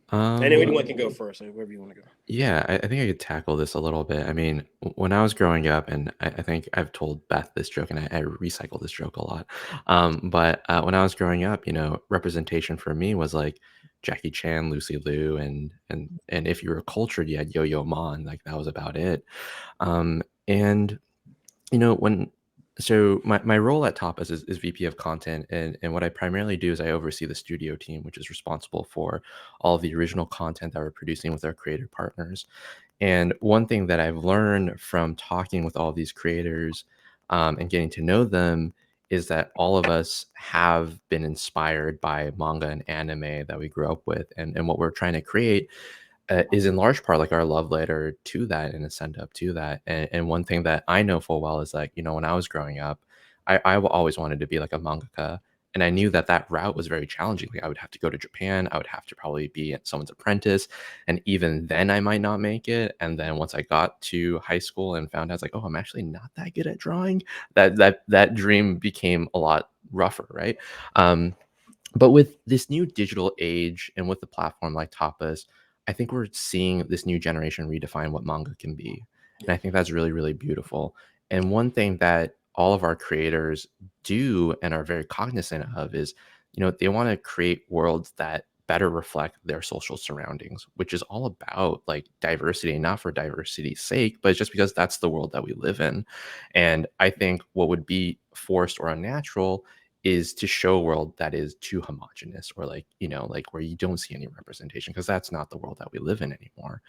And anyone can go first, wherever you want to go. Yeah, I think I could tackle this a little bit. I mean, when I was growing up, and I think I've told Beth this joke, and I recycle this joke a lot. But when I was growing up, representation for me was like Jackie Chan, Lucy Liu, and if you were cultured, you had Yo-Yo Ma, and like that was about it. And so my role at Tapas is VP of content, and what I primarily do is I oversee the studio team, which is responsible for all of the original content that we're producing with our creator partners. And one thing that I've learned from talking with all of these creators and getting to know them is that all of us have been inspired by manga and anime that we grew up with, and what we're trying to create is in large part like our love letter to that and a send up to that. And one thing that I know full well is like, when I was growing up, I always wanted to be like a mangaka. And I knew that route was very challenging. Like I would have to go to Japan. I would have to probably be someone's apprentice. And even then I might not make it. And then once I got to high school and found out, I was like, oh, I'm actually not that good at drawing. That dream became a lot rougher, right? But with this new digital age and with the platform like Tapas, I think we're seeing this new generation redefine what manga can be. And I think that's really, really beautiful. And one thing that all of our creators do and are very cognizant of is, they want to create worlds that better reflect their social surroundings, which is all about like diversity, not for diversity's sake, but it's just because that's the world that we live in. And I think what would be forced or unnatural is to show a world that is too homogenous, or like where you don't see any representation, because that's not the world that we live in anymore.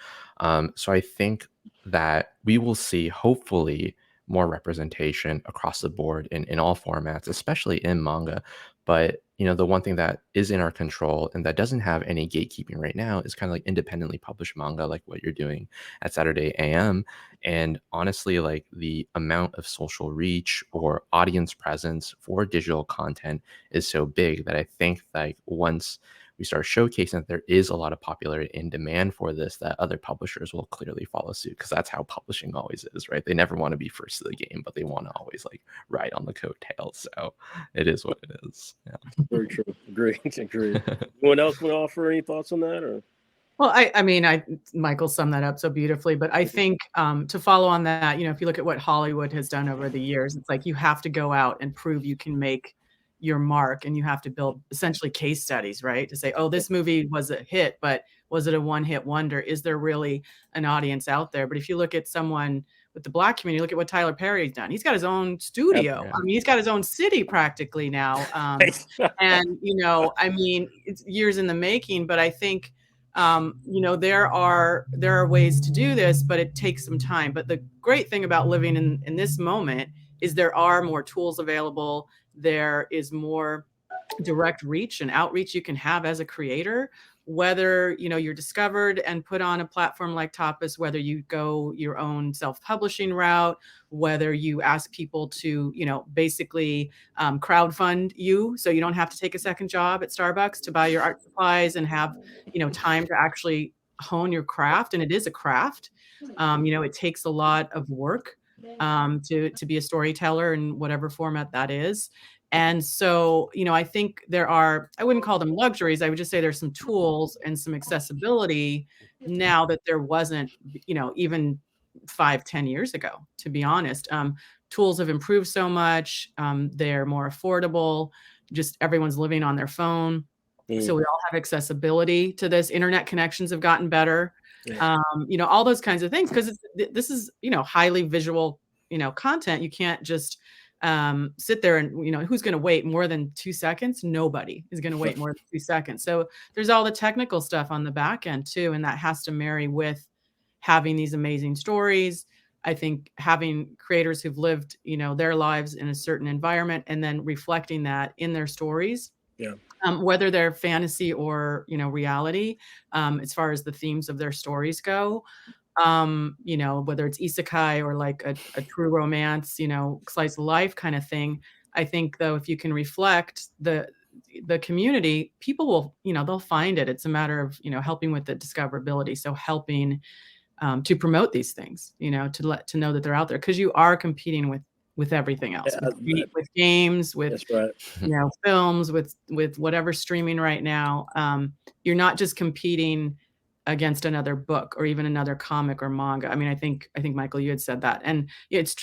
So I think that we will see hopefully more representation across the board in all formats, especially in manga. But the one thing that is in our control and that doesn't have any gatekeeping right now is kind of like independently published manga, like what you're doing at Saturday AM. And honestly, like the amount of social reach or audience presence for digital content is so big that I think like once we start showcasing that there is a lot of popularity and demand for this, that other publishers will clearly follow suit, because that's how publishing always is, right? They never want to be first to the game, but they want to always like ride on the coattails. So it is what it is. Yeah. Very true. Agree. Anyone else want to offer any thoughts on that? Or? Well, I mean, Michael summed that up so beautifully, but I think to follow on that, if you look at what Hollywood has done over the years, it's like you have to go out and prove you can make your mark, and you have to build essentially case studies, right? To say, oh, this movie was a hit, but was it a one-hit wonder? Is there really an audience out there? But if you look at someone with the Black community, look at what Tyler Perry's done. He's got his own studio. Yeah. I mean, he's got his own city practically now. And, I mean, it's years in the making, but I think, there are ways to do this, but it takes some time. But the great thing about living in this moment is there are more tools available. There is more direct reach and outreach you can have as a creator, whether you're discovered and put on a platform like Tapas, whether you go your own self-publishing route, whether you ask people to basically crowdfund you so you don't have to take a second job at Starbucks to buy your art supplies and have time to actually hone your craft. And it is a craft. It takes a lot of work to be a storyteller in whatever format that is. And so, I think I wouldn't call them luxuries. I would just say there's some tools and some accessibility now that there wasn't, even 5-10 years ago, to be honest. Tools have improved so much. They're more affordable. Just everyone's living on their phone. So we all have accessibility to this. Internet connections have gotten better. Yeah. All those kinds of things, because this is, highly visual, content. You can't just sit there and, who's going to wait more than 2 seconds? Nobody is going to wait more than 2 seconds. So there's all the technical stuff on the back end too. And that has to marry with having these amazing stories. I think having creators who've lived, their lives in a certain environment and then reflecting that in their stories. Yeah. Whether they're fantasy or, reality, as far as the themes of their stories go, whether it's isekai or like a true romance, slice of life kind of thing. I think though, if you can reflect the community, people will, they'll find it. It's a matter of, helping with the discoverability. So helping to promote these things, to know that they're out there, because you are competing with everything else, with games, with That's right. Films, with whatever streaming right now. You're not just competing against another book or even another comic or manga. I mean, I think Michael, you had said that, and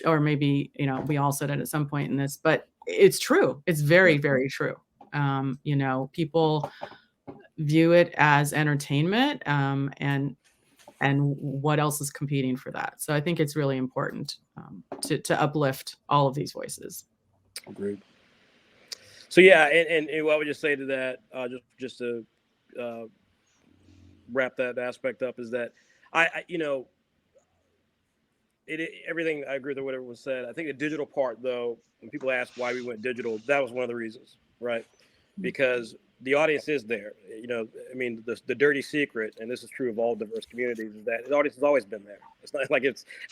or maybe we all said it at some point in this, but it's true. It's very, very true. People view it as entertainment, and what else is competing for that. So I think it's really important to uplift all of these voices. Agreed. So yeah, and what I would just say to that, just to wrap that aspect up, is that everything, I agree with what everyone said. I think the digital part, though, when people ask why we went digital, that was one of the reasons, right? Because the audience is there. I mean, the dirty secret, and this is true of all diverse communities, is that the audience has always been there. It's not like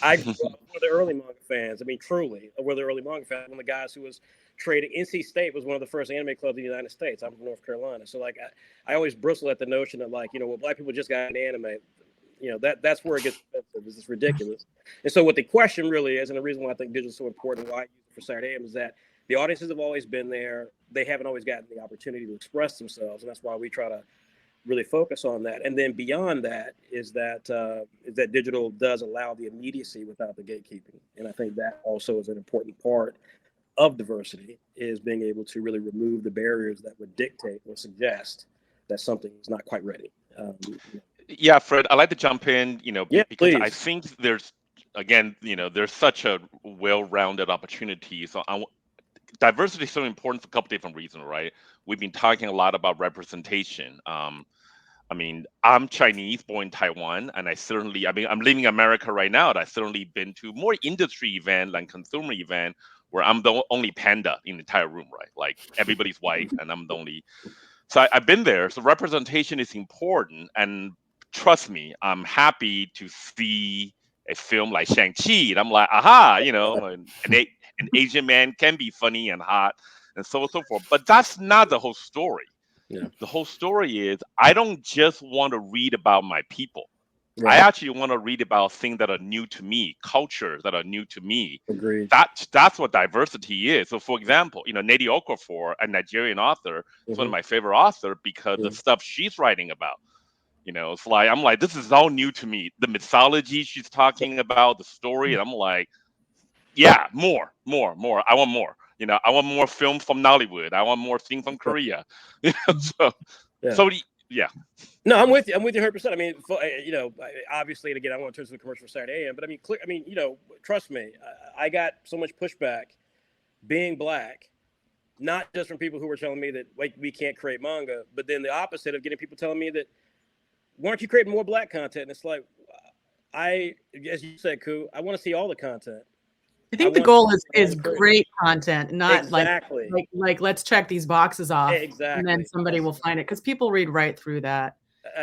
I grew up one of the early manga fans. I mean, truly, one of the early manga fans. One of the guys who was trading. NC State was one of the first anime clubs in the United States. I'm from North Carolina. So, like, I always bristle at the notion that, like, well, black people just got an anime. That's where it gets offensive. It's ridiculous. And so what the question really is, and the reason why I think digital is so important, why I use it for Saturday AM, is that the audiences have always been there. They haven't always gotten the opportunity to express themselves, and that's why we try to really focus on that. And then beyond that is that digital does allow the immediacy without the gatekeeping, and I think that also is an important part of diversity, is being able to really remove the barriers that would dictate or suggest that something is not quite ready. Yeah, Fred, I'd like to jump in, Yeah, because please. I think there's such a well-rounded opportunity. So diversity is so important for a couple different reasons, right? We've been talking a lot about representation. I mean, I'm Chinese, born in Taiwan, and I'm living in America right now, and I've certainly been to more industry event than consumer event where I'm the only panda in the entire room, right? Like everybody's white and I'm the only. So I've been there. So representation is important, and trust me, I'm happy to see a film like Shang-Chi, and I'm like, aha, an Asian man can be funny and hot, and so on and so forth. But that's not the whole story. Yeah. The whole story is I don't just want to read about my people. Right. I actually want to read about things that are new to me, cultures that are new to me. Agreed. That's what diversity is. So, for example, Nnedi Okorafor, a Nigerian author, is one of my favorite authors because the stuff she's writing about. It's like, I'm like, this is all new to me. The mythology she's talking about, the story, and I'm like, yeah, more. I want more. I want more film from Nollywood. I want more things from Korea. So yeah. No, I'm with you. I'm with you 100%. I mean, obviously, and again, I want to turn to the commercial for Saturday AM, but I mean, trust me, I got so much pushback being black, not just from people who were telling me that we can't create manga, but then the opposite of getting people telling me that, why aren't you creating more black content? And it's like, as you said, Ku, I want to see all the content. I think the goal is great content, not exactly. like let's check these boxes off, exactly, and then somebody will find it, because people read right through that.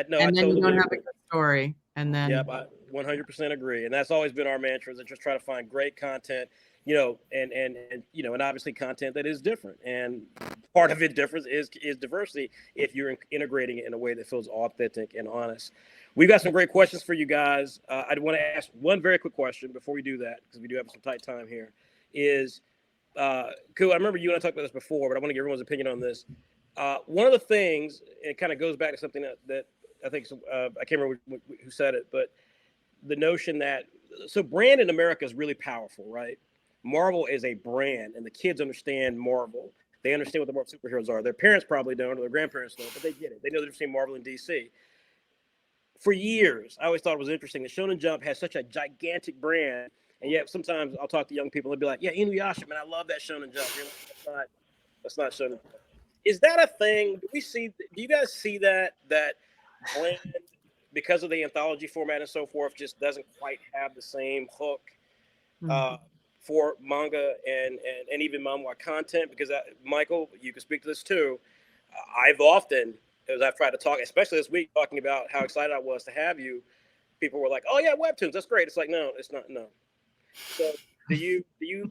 No, and I then totally you don't agree. have a good story, and then I 100% agree, and that's always been our mantra, is to just try to find great content, and obviously content that is different, and part of it difference is diversity if you're integrating it in a way that feels authentic and honest. We've got some great questions for you guys. I want to ask one very quick question before we do that, because we do have some tight time here, is Cool. I remember you and I talked about this before, but I want to get everyone's opinion on this. One of the things, and it kind of goes back to something that I think I can't remember who said it, but the notion that brand in America is really powerful, right? Marvel is a brand, and the kids understand Marvel. They understand what the Marvel superheroes are. Their parents probably don't, or their grandparents don't, but they get it. They know the difference between Marvel and DC. For years, I always thought it was interesting that Shonen Jump has such a gigantic brand, and yet sometimes I'll talk to young people and they'll be like, "Yeah, Inuyasha, man, I love that Shonen Jump." Like, that's not Shonen Jump. Is that a thing? Do you guys see that brand, because of the anthology format and so forth, just doesn't quite have the same hook for manga and even manhwa content? Because Michael, you can speak to this too. I've often, as I've tried to talk, especially this week, talking about how excited I was to have you, people were like, "Oh yeah, Webtoons, that's great." It's like, no, it's not. No. So do you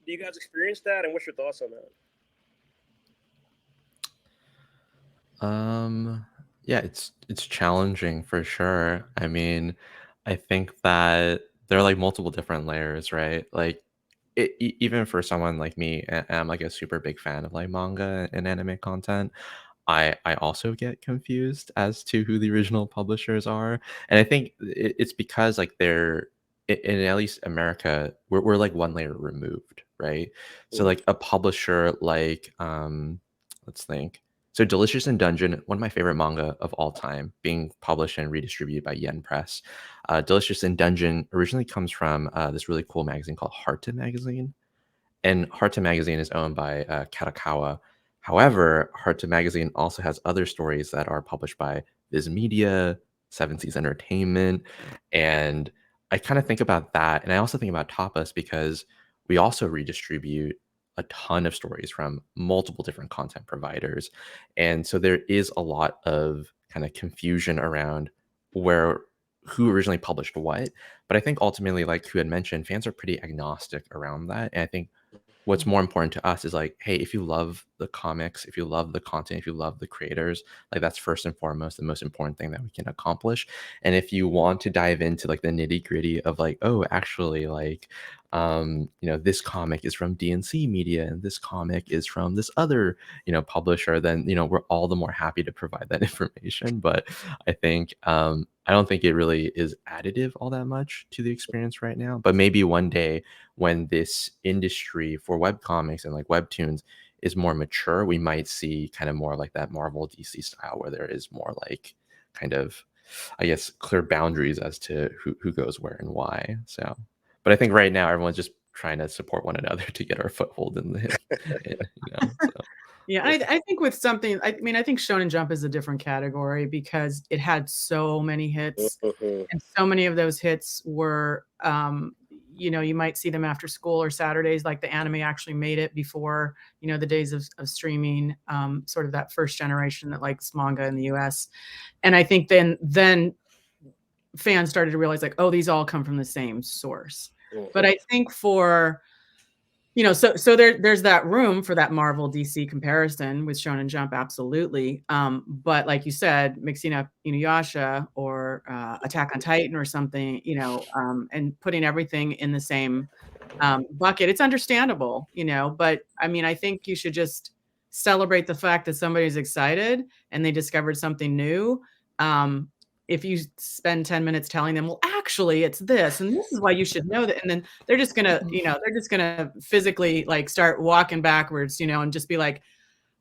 guys experience that, and what's your thoughts on that? Yeah, it's challenging for sure. I mean, I think that there are like multiple different layers, right? Like even for someone like me, I'm like a super big fan of like manga and anime content. I also get confused as to who the original publishers are, and I think it's because like they're in at least America, we're like one layer removed, right? So like a publisher like let's think. So Delicious in Dungeon, one of my favorite manga of all time, being published and redistributed by Yen Press. Delicious in Dungeon originally comes from this really cool magazine called Heart Magazine. And Heart Magazine is owned by Katakawa. However, Heart Magazine also has other stories that are published by Viz Media, Seven Seas Entertainment. And I kind of think about that. And I also think about Tapas because we also redistribute a ton of stories from multiple different content providers. And so there is a lot of kind of confusion around who originally published what. But I think ultimately, like who had mentioned, fans are pretty agnostic around that. And I think what's more important to us is like, hey, if you love the comics, if you love the content, if you love the creators, like that's first and foremost the most important thing that we can accomplish. And if you want to dive into like the nitty gritty of like, oh, actually, like, this comic is from DNC Media and this comic is from this other, publisher, then, we're all the more happy to provide that information. But I think, I don't think it really is additive all that much to the experience right now. But maybe one day when this industry for webcomics and like webtoons is more mature, we might see kind of more like that Marvel DC style where there is more like kind of, I guess, clear boundaries as to who goes where and why. So, but I think right now everyone's just trying to support one another to get our foothold in the, so. Yeah, I think with something, I think Shonen Jump is a different category because it had so many hits, and so many of those hits were, you might see them after school or Saturdays. Like the anime actually made it before, the days of streaming, sort of that first generation that likes manga in the US. And I think then fans started to realize like, oh, these all come from the same source. But I think for so there's that room for that Marvel DC comparison with Shonen Jump, absolutely. But like you said, mixing up Inuyasha or Attack on Titan or something, and putting everything in the same bucket, it's understandable, But I think you should just celebrate the fact that somebody's excited and they discovered something new. If you spend 10 minutes telling them, well, actually it's this, and this is why you should know that. And then they're just going to, physically like start walking backwards, and just be like,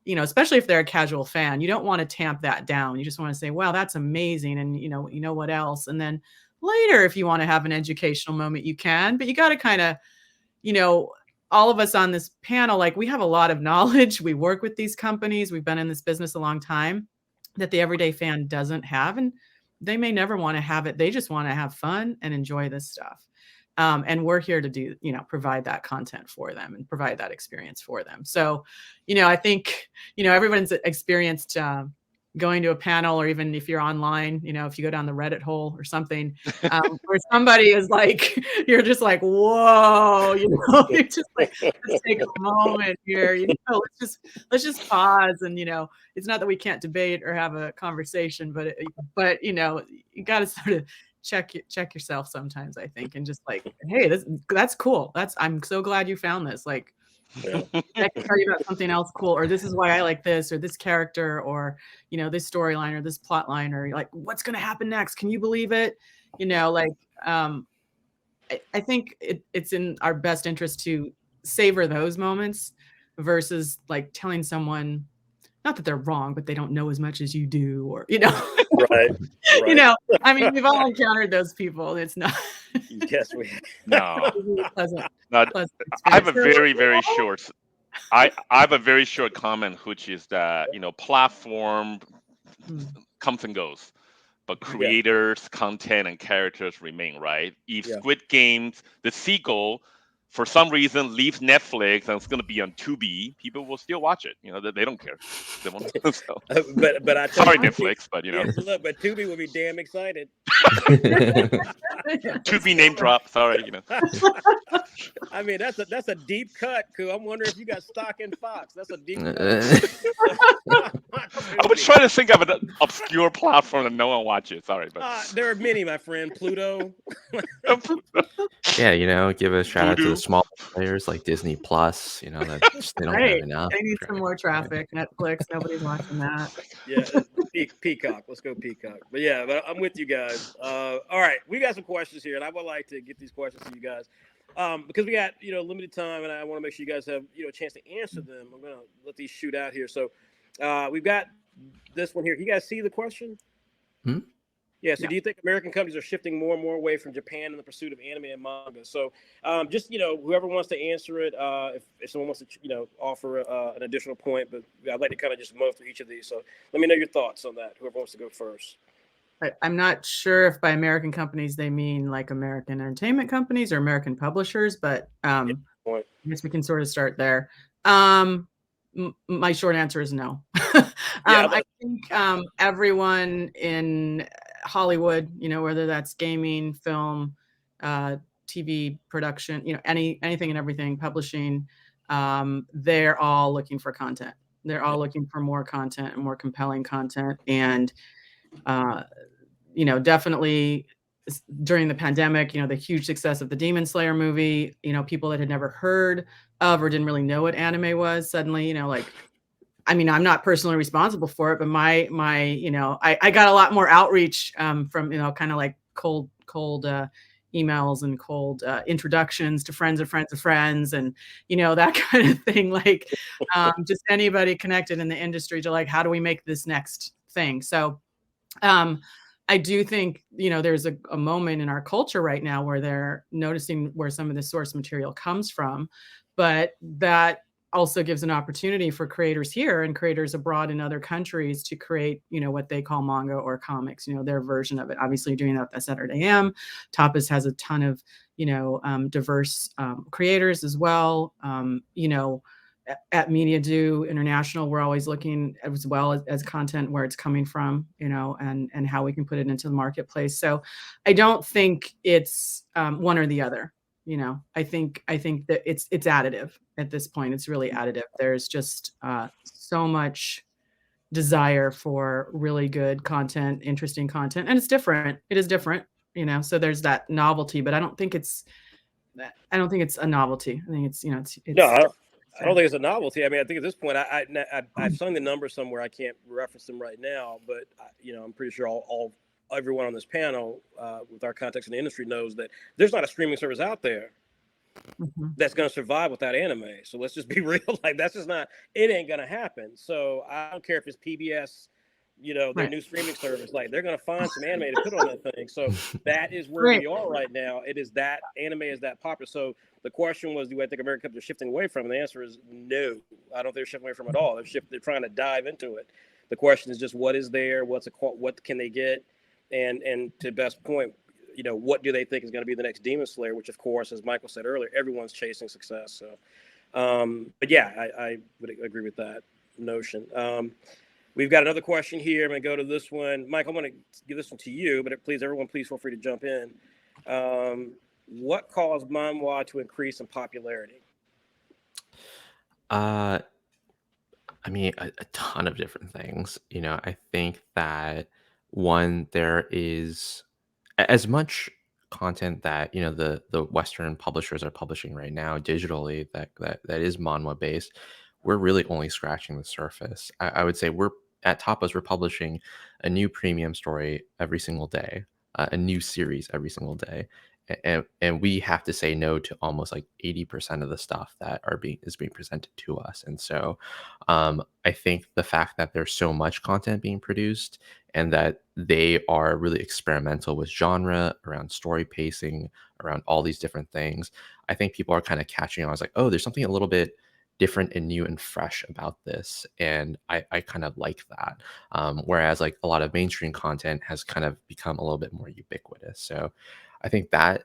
especially if they're a casual fan, you don't want to tamp that down. You just want to say, wow, that's amazing. And you know what else? And then later, if you want to have an educational moment, you can, but you got to kind of, all of us on this panel, like we have a lot of knowledge. We work with these companies. We've been in this business a long time that the everyday fan doesn't have. And they may never want to have it. They just want to have fun and enjoy this stuff. And we're here to do, provide that content for them and provide that experience for them. So, I think, everyone's experienced going to a panel, or even if you're online, if you go down the Reddit hole or something, where somebody is like, you're just like, whoa, you're just like, let's take a moment here, let's just pause. And, it's not that we can't debate or have a conversation, but you got to sort of check yourself sometimes, I think, and just like, hey, that's cool. I'm so glad you found this. Like, Yeah. I can tell you about something else cool, or this is why I like this, or this character, or this storyline, or this plot line, or like what's going to happen next? Can you believe it? I think it's in our best interest to savor those moments versus like telling someone, not that they're wrong, but they don't know as much as you do, or Right. I mean, we've all encountered those people. It's not. Yes, we. No, pleasant no. I have a experience. very, very short. I have a very short comment, which is that platform comes and goes, but creators, content, and characters remain. Right? If Yeah. Squid Games, the sequel, for some reason leaves Netflix and it's going to be on Tubi, people will still watch it. They don't care. They won't. So. But I tell Sorry, you, Netflix, but yeah, look, but Tubi will be damn excited. Tubi name drop. Sorry, I mean, that's a deep cut, Koo. I'm wondering if you got stock in Fox. That's a deep cut. I was trying to think of an obscure platform that no one watches. Sorry, but there are many, my friend. Pluto. Yeah, give a shout out to Voodoo. the small players like Disney Plus. They don't have enough. They need some more traffic. Netflix, nobody's watching that. Yeah, Peacock. Let's go Peacock. But yeah, but I'm with you guys. All right, we got some questions here, and I would like to get these questions to you guys because we got limited time, and I want to make sure you guys have a chance to answer them. I'm gonna let these shoot out here. So we've got this one here. You guys see the question? Yeah. So do you think American companies are shifting more and more away from Japan in the pursuit of anime and manga? So just, whoever wants to answer it, if someone wants to, offer an additional point, but I'd like to kind of just move through each of these. So let me know your thoughts on that. Whoever wants to go first. I'm not sure if by American companies they mean like American entertainment companies or American publishers, but I guess we can sort of start there. My short answer is no. I think everyone in Hollywood, whether that's gaming, film, TV production, anything and everything, publishing, they're all looking for content. They're all looking for more content and more compelling content. And, definitely during the pandemic, the huge success of the Demon Slayer movie, people that had never heard of or didn't really know what anime was suddenly, I'm not personally responsible for it, but my I got a lot more outreach from kind of like cold emails and cold introductions to friends of friends of friends, and that kind of thing. Like just anybody connected in the industry to like, how do we make this next thing? So I do think there's a moment in our culture right now where they're noticing where some of the source material comes from, but that also gives an opportunity for creators here and creators abroad in other countries to create, what they call manga or comics, their version of it. Obviously, doing that at SaturdayCon. Tapas has a ton of, diverse creators as well. At Media Do International, we're always looking as well as content where it's coming from, and how we can put it into the marketplace. So I don't think it's one or the other. I think that it's additive at this point. It's really additive. There's just so much desire for really good content, interesting content, and it's different. It is different, so there's that novelty, but I don't think it's a novelty. I think it's no. I don't think it's a novelty. I mean, I think at this point, I've sung the numbers somewhere. I can't reference them right now, but I'm pretty sure everyone on this panel with our context in the industry knows that there's not a streaming service out there that's going to survive without anime. So let's just be real. Like that's just not. It ain't going to happen. So I don't care if it's PBS, their new streaming service. Like they're going to find some anime to put on that thing. So that is where we are right now. It is that anime is that popular. So the question was, do I think American companies are shifting away from it? And the answer is no. I don't think they're shifting away from it at all. They're trying to dive into it. The question is just what is there? What can they get? And to Beth's point, what do they think is going to be the next Demon Slayer? Which, of course, as Michael said earlier, everyone's chasing success. So, but yeah, I would agree with that notion. We've got another question here. I'm going to go to this one. Mike, I'm going to give this one to you, but everyone please feel free to jump in. What caused Mamwa to increase in popularity? A ton of different things. I think that one, there is as much content that the Western publishers are publishing right now digitally that is manhwa based, we're really only scratching the surface. I would say we're at Tapas, we're publishing a new premium story every single day, a new series every single day, and we have to say no to almost like 80% of the stuff that is being presented to us. And so I think the fact that there's so much content being produced and that they are really experimental with genre, around story pacing, around all these different things, I think people are kind of catching on. I was like, oh, there's something a little bit different and new and fresh about this, and I kind of like that. Whereas like a lot of mainstream content has kind of become a little bit more ubiquitous. So I think that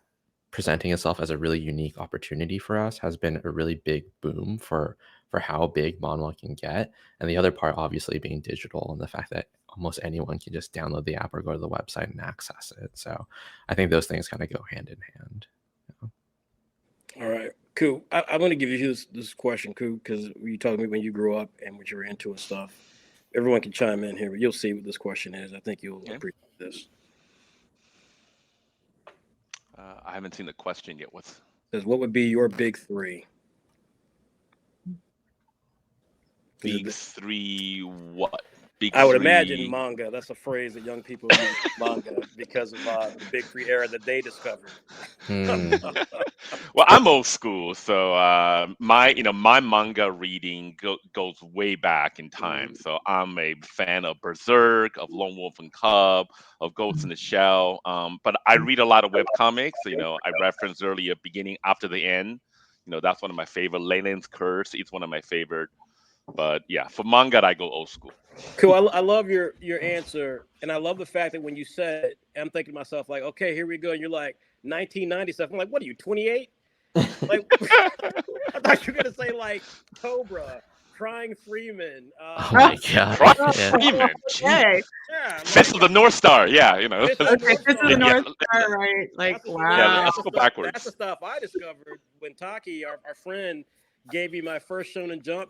presenting itself as a really unique opportunity for us has been a really big boom for how big manhwa can get. And the other part obviously being digital, and the fact that almost anyone can just download the app or go to the website and access it. So I think those things kind of go hand in hand. All right, cool. I'm going to give you this question, cool, because you told me when you grew up and what you were into and stuff. Everyone can chime in here, but you'll see what this question is. I think you'll appreciate this. I haven't seen the question yet. Says, what would be your big three? Big three what? Big I would three... imagine manga. That's a phrase that young people use, manga, because of the big three era that they discovered. Well, I'm old school, so my manga reading goes way back in time. So I'm a fan of Berserk, of Lone Wolf and Cub, of Ghost in the Shell. But I read a lot of webcomics. I referenced earlier, beginning after the end. That's one of my favorite. Leyland's Curse is one of my favorite. But yeah, for manga, I go old school. Cool. I love your answer, and I love the fact that when you said it, I'm thinking to myself like, okay, here we go. And you're like 1990 stuff. I'm like, what are you, 28? Like, I thought you were gonna say like Cobra, Crying Freeman. Oh my god! Crying Freeman. Hey. Yeah, Fist of the North Star. Yeah, Fist of the North Star, right? Like, wow. Yeah, let's go backwards. That's the stuff I discovered when Taki, our friend, gave me my first Shonen Jump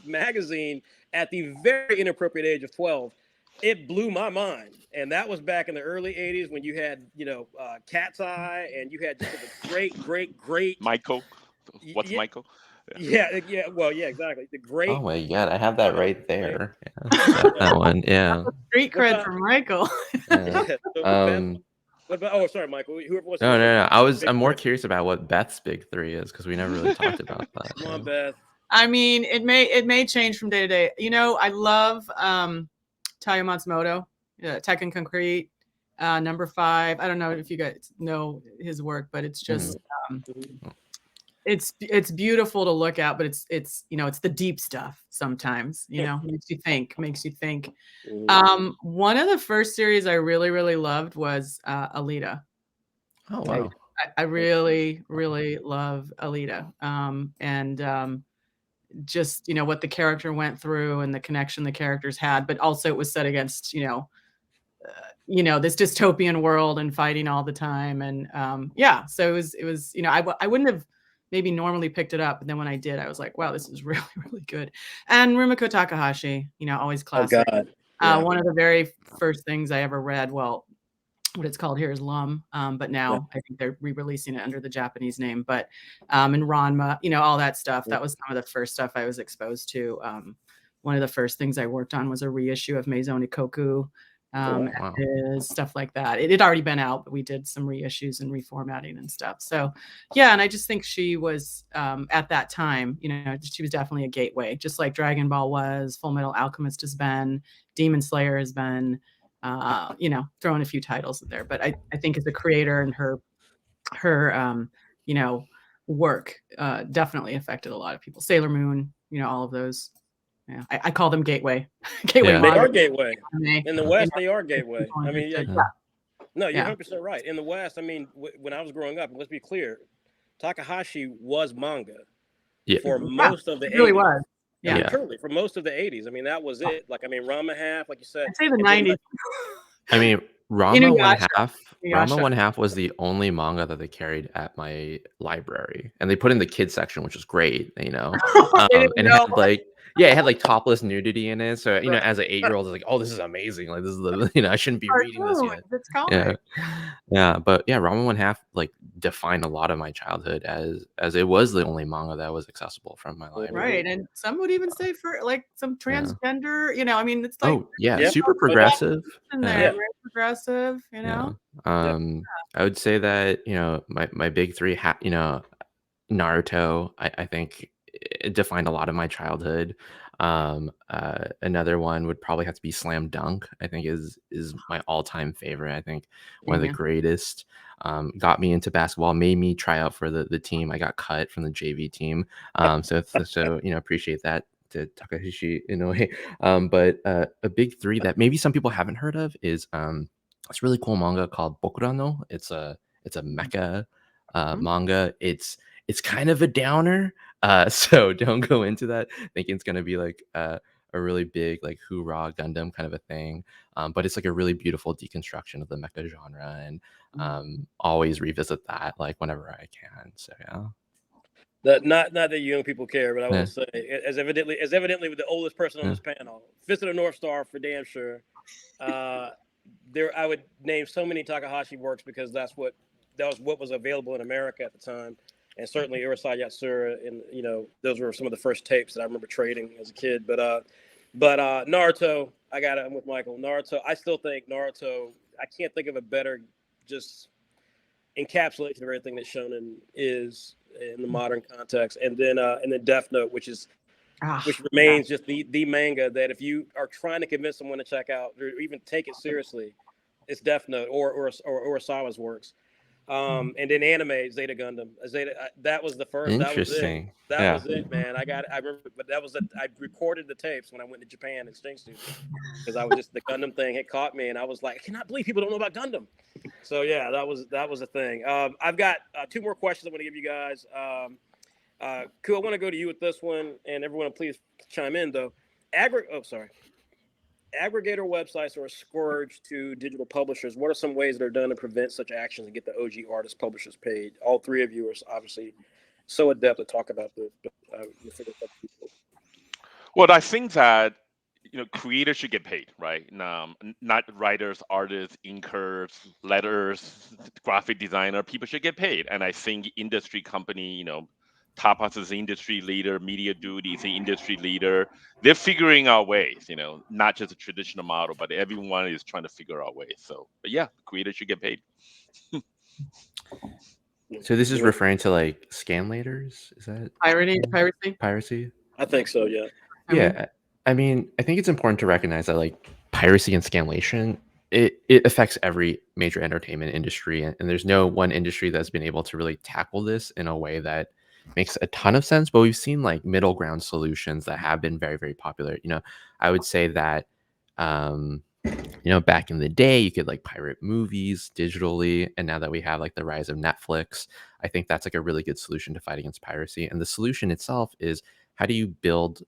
magazine at the very inappropriate age of 12. It blew my mind. And that was back in the early 80s when you had, Cat's Eye, and you had just a great Michael. What's Michael? Yeah, well, yeah, exactly. The great. Oh my god, I have that right there. Yeah. that one, yeah. Street cred for Michael. Yeah. What about? Oh, sorry, Michael. Whoever was. No. I'm more curious about what Beth's big three is, because we never really talked about that. Come on, Beth. I mean, it may change from day to day. I love Taya Matsumoto, Tekken Concrete, number 5. I don't know if you guys know his work, but it's just it's beautiful to look at, but it's it's the deep stuff sometimes, makes you think. One of the first series I really loved was Alita. Oh wow. I really love Alita. And just what the character went through and the connection the characters had, but also it was set against this dystopian world and fighting all the time. And so it was I wouldn't have maybe normally picked it up, but then when I did, I was like, wow, this is really good. And Rumiko Takahashi, always classic. Oh God. Yeah. One of the very first things I ever read, well, what it's called here is Lum, but now I think they're re-releasing it under the Japanese name. But and Ranma, all that stuff. That was some of the first stuff I was exposed to. One of the first things I worked on was a reissue of Maison Ikoku, stuff like that. It had already been out, but we did some reissues and reformatting and stuff. So yeah, and I just think she was at that time, she was definitely a gateway, just like Dragon Ball was, Full Metal Alchemist has been, Demon Slayer has been. Throwing a few titles in there, but I think as a creator and her work definitely affected a lot of people. Sailor Moon, all of those. Yeah, I call them gateway. They are gateway. In the West, they are gateway. I mean, no, you're 100% right. In the West, I mean, when I was growing up, let's be clear, Takahashi was manga for most of the 80s. Really was. Yeah, truly, for most of the 80s. I mean, that was it. Like, I mean, Ranma half, like you said. I'd say the 90s. I mean, Ranma One Half was the only manga that they carried at my library, and they put in the kids section, which was great. And it had yeah, it had like topless nudity in it. So Right. as an 8-year-old, I was like, oh, this is amazing. Like this is the I shouldn't be reading this Cartoon, yet. it's Yeah, comic. but yeah, Ramen One Half like defined a lot of my childhood as it was the only manga that was accessible from my library. Right, and some would even say for like some Yeah. transgender, I mean, it's like Oh yeah, Yeah. super Oh, yeah. progressive. in there, Yeah. Yeah. very progressive, Yeah. Yeah. I would say that, my big three Naruto, I think it defined a lot of my childhood. Another one would probably have to be Slam Dunk. I think is my all-time favorite. I think one of the Yeah. greatest. Got me into basketball, made me try out for the team. I got cut from the JV team. So appreciate that to Takahashi in a way. But a big three that maybe some people haven't heard of is this really cool manga called Bokurano. It's a mecha manga. It's kind of a downer. So don't go into that thinking it's gonna be like a really big like hoorah Gundam kind of a thing. But it's like a really beautiful deconstruction of the mecha genre, and always revisit that like whenever I can. So yeah. Not that young people care, but I will Yeah. say, as evidently with the oldest person on Yeah. this panel, Fist of the North Star for damn sure. I would name so many Takahashi works because that was what was available in America at the time, and certainly Urusei Yatsura, and those were some of the first tapes that I remember trading as a kid. But Naruto, I'm with Michael. Naruto, I still think Naruto. I can't think of a better just encapsulation of everything that Shonen is in the modern context, and then Death Note, which remains just the manga that if you are trying to convince someone to check out or even take it seriously, it's Death Note or Urasawa's works. And then anime Zeta Gundam. That was the first. That was it. Interesting. That Yeah. was it, man. I remember, but that was it. I recorded the tapes when I went to Japan exchange student because I was just the Gundam thing had caught me, and I was like, I cannot believe people don't know about Gundam. So yeah, that was a thing. I've got 2 more questions I want to give you guys. Ku, I want to go to you with this one, and everyone please chime in though. Aggregator websites are a scourge to digital publishers. What are some ways that are done to prevent such actions and get the OG artists publishers paid? All 3 of you are obviously so adept to talk about this, but we'll figure it out. Well, I think that creators should get paid, right? Not writers, artists, inkers, letters, graphic designer. People should get paid, and I think industry company, Tapas is the industry leader, Media Duty is the industry leader. They're figuring out ways, not just a traditional model, but everyone is trying to figure out ways. So, but yeah, creators should get paid. So this is referring to like scanlators? Is that Piracy? piracy? I think so, yeah. Yeah. I mean, I think it's important to recognize that like piracy and scanlation, it affects every major entertainment industry. And there's no one industry that's been able to really tackle this in a way that makes a ton of sense. But we've seen like middle ground solutions that have been very, very popular. I would say that back in the day, you could like pirate movies digitally. And now that we have like the rise of Netflix, I think that's like a really good solution to fight against piracy. And the solution itself is, how do you build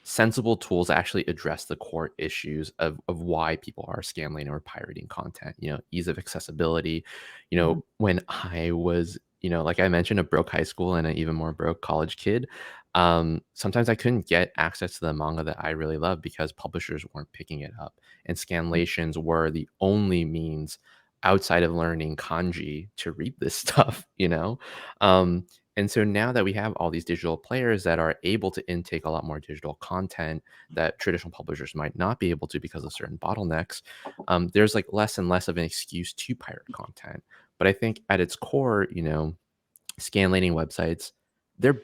sensible tools that actually address the core issues of why people are scamming or pirating content? Ease of accessibility. When I was, like I mentioned, a broke high school and an even more broke college kid, sometimes I couldn't get access to the manga that I really loved because publishers weren't picking it up, and scanlations were the only means outside of learning kanji to read this stuff. And so now that we have all these digital players that are able to intake a lot more digital content that traditional publishers might not be able to because of certain bottlenecks, there's like less and less of an excuse to pirate content. But I think at its core, scanlating websites, their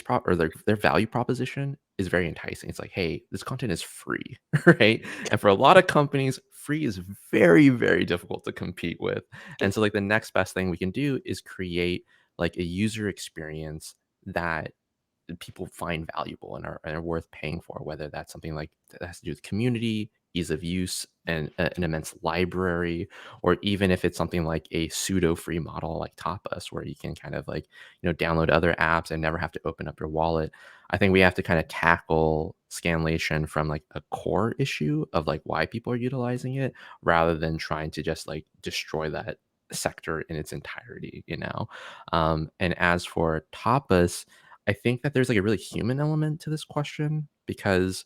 or their value proposition is very enticing. It's like, hey, this content is free, right? And for a lot of companies, free is very, very difficult to compete with. And so like the next best thing we can do is create like a user experience that people find valuable and are worth paying for, whether that's something like that has to do with community, ease of use, and an immense library, or even if it's something like a pseudo free model like Tapas, where you can kind of like download other apps and never have to open up your wallet. I think we have to kind of tackle scanlation from like a core issue of like why people are utilizing it, rather than trying to just like destroy that sector in its entirety. And as for Tapas, I think that there's like a really human element to this question. because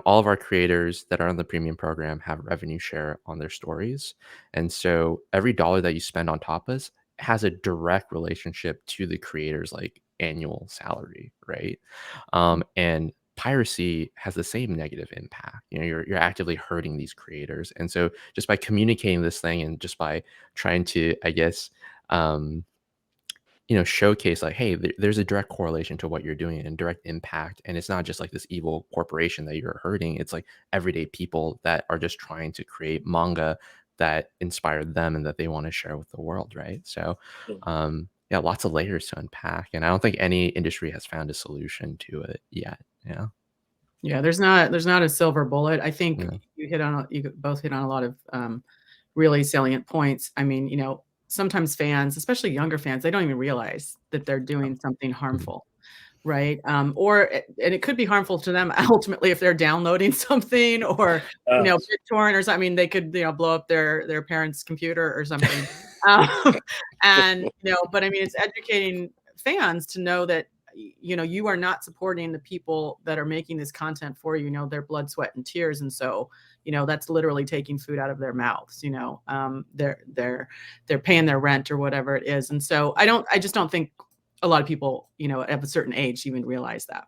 all of our creators that are on the premium program have revenue share on their stories, and so every dollar that you spend on Tapas has a direct relationship to the creator's like annual salary, right? And piracy has the same negative impact. You're actively hurting these creators, and so just by communicating this thing and just by trying to, I guess, showcase like, hey, there's a direct correlation to what you're doing and direct impact, and it's not just like this evil corporation that you're hurting. It's like everyday people that are just trying to create manga that inspired them and that they want to share with the world, right? So yeah, lots of layers to unpack, and I don't think any industry has found a solution to it yet. Yeah, there's not a silver bullet. I think Yeah. you both hit on a lot of really salient points. I mean, sometimes fans, especially younger fans, they don't even realize that they're doing something harmful, right? And it could be harmful to them ultimately if they're downloading something or BitTorrent or something. I mean, they could blow up their parents' computer or something. And but I mean, it's educating fans to know that you are not supporting the people that are making this content for you, their blood, sweat, and tears, and so that's literally taking food out of their mouths. They're paying their rent or whatever it is, and so I just don't think a lot of people at a certain age even realize that.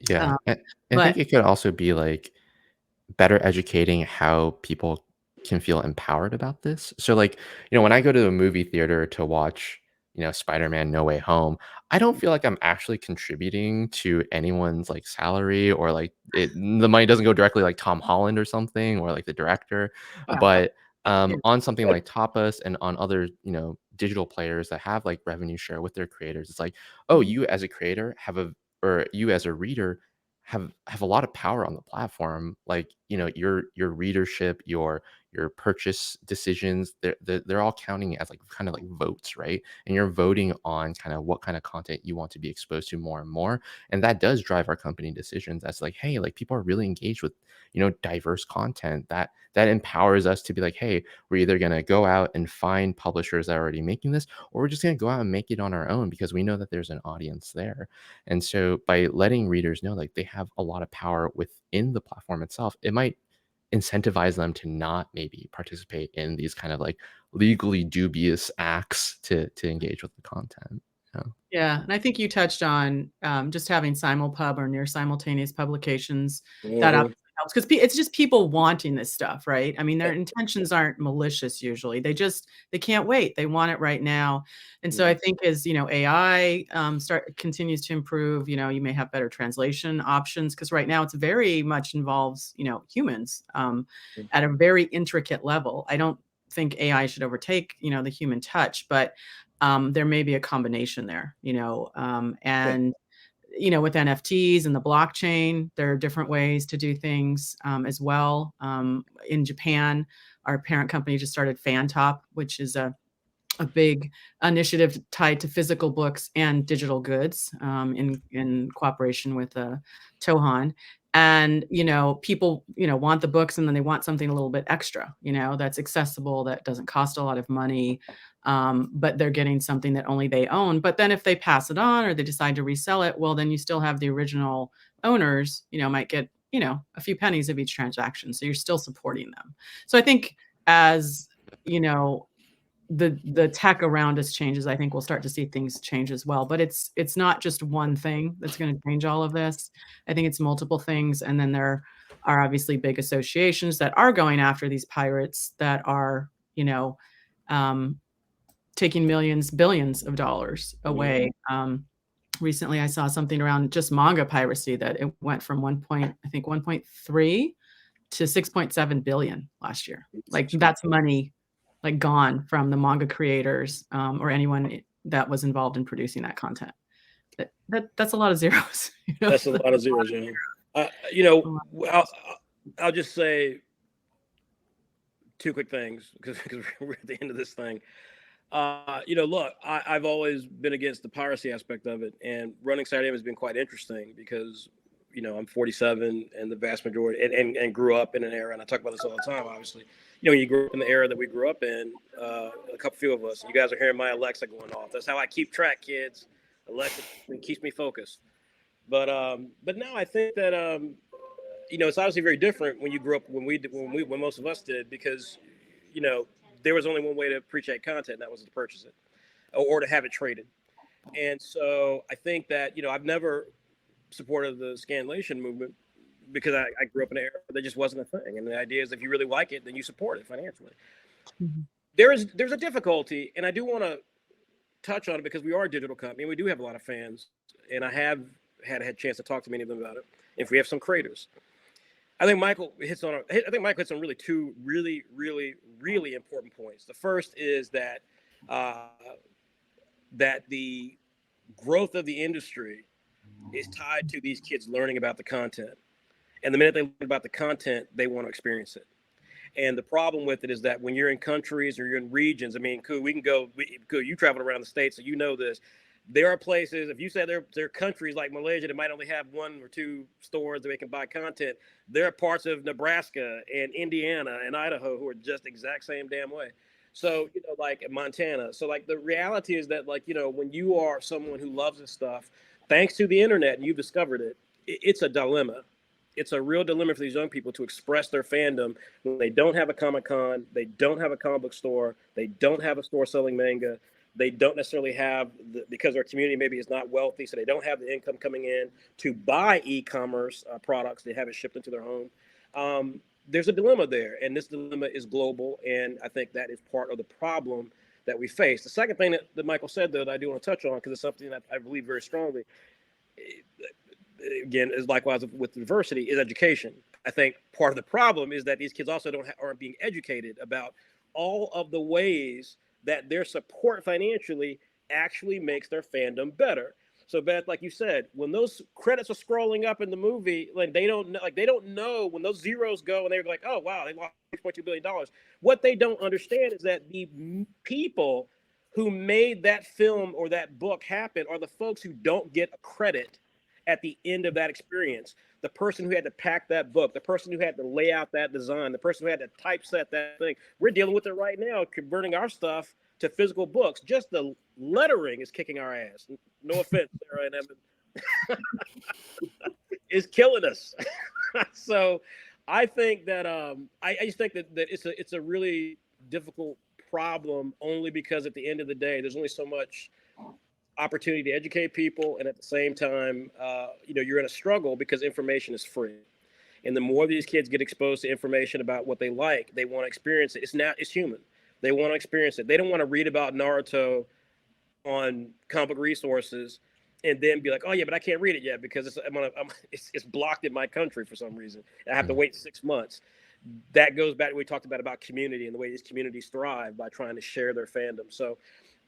Yeah, and I But think it could also be like better educating how people can feel empowered about this. So like, when I go to a movie theater to watch, Spider-Man No Way Home, I don't feel like I'm actually contributing to anyone's like salary, or like the money doesn't go directly like Tom Holland or something, or like the director. But on something like Tapas and on other, digital players that have like revenue share with their creators, it's like, oh, you as a creator or you as a reader have a lot of power on the platform. Like, your readership, your purchase decisions, they're all counting as like kind of like votes, right? And you're voting on kind of what kind of content you want to be exposed to more and more, and that does drive our company decisions. That's like, hey, like people are really engaged with diverse content, that empowers us to be like, hey, we're either going to go out and find publishers that are already making this, or we're just going to go out and make it on our own because we know that there's an audience there. And so by letting readers know like they have a lot of power within the platform itself, it might incentivize them to not maybe participate in these kind of like legally dubious acts to engage with the content. Yeah, and I think you touched on just having simulpub or near simultaneous publications. That obviously helps because it's just people wanting this stuff, right? I mean, their intentions aren't malicious usually. They can't wait. They want it right now. And so I think as AI continues to improve, you may have better translation options because right now it's very much involves humans at a very intricate level. I don't think AI should overtake the human touch, but there may be a combination there, and with NFTs and the blockchain, there are different ways to do things as well. In Japan, our parent company just started Fantop, which is a big initiative tied to physical books and digital goods in cooperation with Tohan. And, people, want the books and then they want something a little bit extra, that's accessible, that doesn't cost a lot of money, but they're getting something that only they own. But then if they pass it on or they decide to resell it, well, then you still have the original owners, might get, a few pennies of each transaction. So you're still supporting them. So I think as, the tech around us changes, I think we'll start to see things change as well. But it's not just one thing that's going to change all of this. I think it's multiple things. And then there are obviously big associations that are going after these pirates that are, taking millions, billions of dollars away. Recently, I saw something around just manga piracy that it went from 1.3 to 6.7 billion last year. Like that's money like gone from the manga creators or anyone that was involved in producing that content. That's a lot of zeros. That's a lot of zeros, I'll just say two quick things because we're at the end of this thing. Look, I've always been against the piracy aspect of it, and running Saturday has been quite interesting because I'm 47 and the vast majority and grew up in an era, and I talk about this all the time, obviously. When you grew up in the era that we grew up in, a few of us, you guys are hearing my Alexa going off. That's how I keep track, kids. Alexa keeps me focused. But now I think that it's obviously very different when you grew up when most of us did, because there was only one way to appreciate content, and that was to purchase it or to have it traded. And so I think that I've never supported the scanlation movement because I grew up in an era that just wasn't a thing. And the idea is if you really like it, then you support it financially. Mm-hmm. There's a difficulty, and I do want to touch on it because we are a digital company and we do have a lot of fans, and I have had a chance to talk to many of them about it. If we have some creators, I think Michael hits on really two really, really, really important points. The first is that that the growth of the industry is tied to these kids learning about the content. And the minute they learn about the content, they want to experience it. And the problem with it is that when you're in countries or you're in regions, I mean, you travel around the States, so you know this. There are places, if you say there are countries like Malaysia that might only have 1 or 2 stores that they can buy content. There are parts of Nebraska and Indiana and Idaho who are just the exact same damn way. So, like Montana. So, like, the reality is that, like, when you are someone who loves this stuff, thanks to the internet, and you've discovered it, it's a dilemma. It's a real dilemma for these young people to express their fandom when they don't have a Comic-Con, they don't have a comic book store, they don't have a store selling manga, they don't necessarily have, because their community maybe is not wealthy, so they don't have the income coming in to buy e-commerce products. They have it shipped into their home. There's a dilemma there, and this dilemma is global, and I think that is part of the problem that we face. The second thing that Michael said, though, that I do want to touch on, because it's something that I believe very strongly, again, is likewise with diversity, is education. I think part of the problem is that these kids also aren't being educated about all of the ways that their support financially actually makes their fandom better. So, Beth, like you said, when those credits are scrolling up in the movie, they don't know when those zeros go and they're like, oh wow, they lost $6.2 billion. What they don't understand is that the people who made that film or that book happen are the folks who don't get a credit at the end of that experience. The person who had to pack that book, the person who had to lay out that design, the person who had to typeset that thing. We're dealing with it right now, converting our stuff to physical books. Just the lettering is kicking our ass. No offense, Sarah and Evan. Is killing us. So I think that I just think that it's a really difficult problem, only because at the end of the day, there's only so much opportunity to educate people, and at the same time, you're in a struggle because information is free. And the more these kids get exposed to information about what they like, they want to experience it. It's human. They want to experience it. They don't want to read about Naruto on comic resources and then be like, oh yeah, but I can't read it yet because it's blocked in my country for some reason. I have to wait 6 months. That goes back to what we talked about community and the way these communities thrive by trying to share their fandom. So,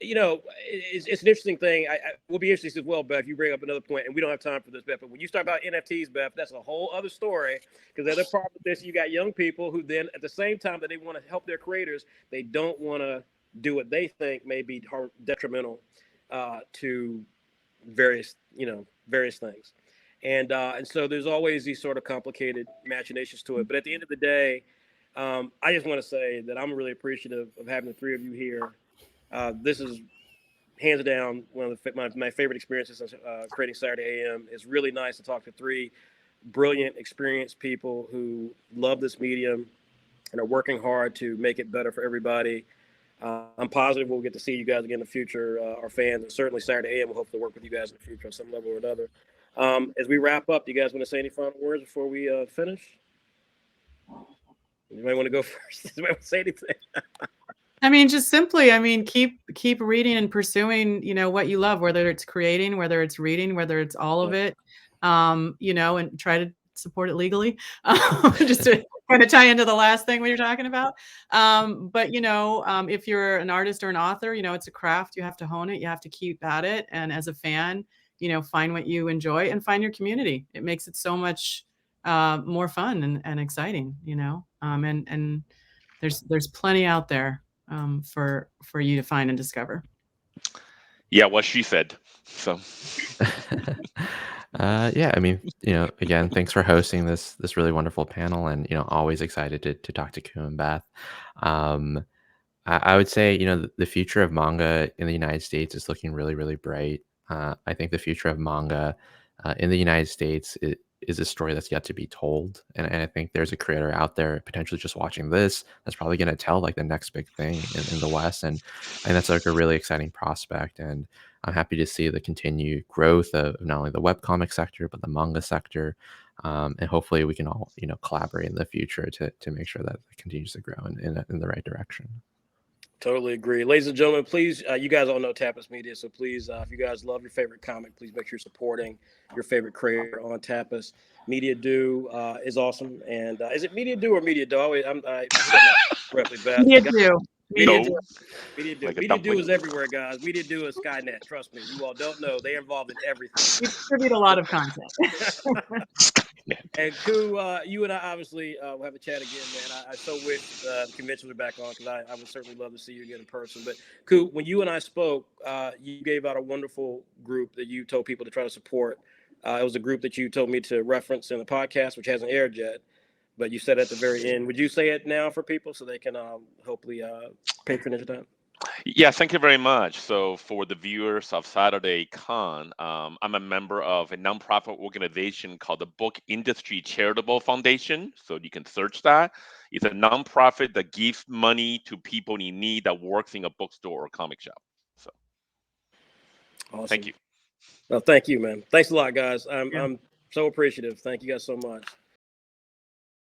it's an interesting thing. I will be interested as well, Beth. You bring up another point, and we don't have time for this, Beth. But when you start about NFTs, Beth, that's a whole other story. Because the other part of this, you got young people who then, at the same time that they want to help their creators, they don't want to do what they think may be detrimental to various things. And so there's always these sort of complicated machinations to it. But at the end of the day, I just want to say that I'm really appreciative of having the three of you here. This is hands down one of my favorite experiences since creating Saturday AM. It's really nice to talk to three brilliant, experienced people who love this medium and are working hard to make it better for everybody. I'm positive we'll get to see you guys again in the future, our fans, and certainly Saturday AM will hopefully work with you guys in the future on some level or another. As we wrap up, do you guys want to say any final words before we finish? You might want to go first. You might want to say anything. I mean, just simply, keep reading and pursuing, what you love, whether it's creating, whether it's reading, whether it's all of it, and try to support it legally. Just to kind of tie into the last thing we were talking about. But if you're an artist or an author, it's a craft. You have to hone it. You have to keep at it. And as a fan, find what you enjoy and find your community. It makes it so much more fun and exciting, and there's plenty out there for you to find and discover. Yeah, what she said. So yeah, again, thanks for hosting this really wonderful panel, and always excited to talk to Ku and Beth. I would say the future of manga in the United States is looking really, really bright. I think the future of manga in the United States is a story that's yet to be told. And I think there's a creator out there potentially just watching this that's probably going to tell like the next big thing in the West. And that's like a really exciting prospect. And I'm happy to see the continued growth of not only the webcomic sector, but the manga sector. And hopefully we can all, collaborate in the future to make sure that it continues to grow in the right direction. Totally agree. Ladies and gentlemen, please, you guys all know Tapas Media, so please, if you guys love your favorite comic, please make sure you're supporting your favorite creator on Tapas. Media Do is awesome. And is it Media Do or Media Do? I correctly, Beth. Media Do. Media No. Do. Media Do. Like a Media Do dumpling. is everywhere, guys. Media Do is Skynet. Trust me. You all don't know. They're involved in everything. We distribute a lot of content. And Koo, you and I obviously will have a chat again, man. I so wish the conventions were back on, because I would certainly love to see you again in person. But Koo, when you and I spoke, you gave out a wonderful group that you told people to try to support. It was a group that you told me to reference in the podcast, which hasn't aired yet. But you said at the very end. Would you say it now for people so they can hopefully patronage that? Yeah, thank you very much. So for the viewers of SaturdayCon, I'm a member of a nonprofit organization called the Book Industry Charitable Foundation. So you can search that. It's a nonprofit that gives money to people in need that works in a bookstore or comic shop. So Awesome. Thank you. Well, thank you, man. Thanks a lot, guys. I'm so appreciative. Thank you guys so much.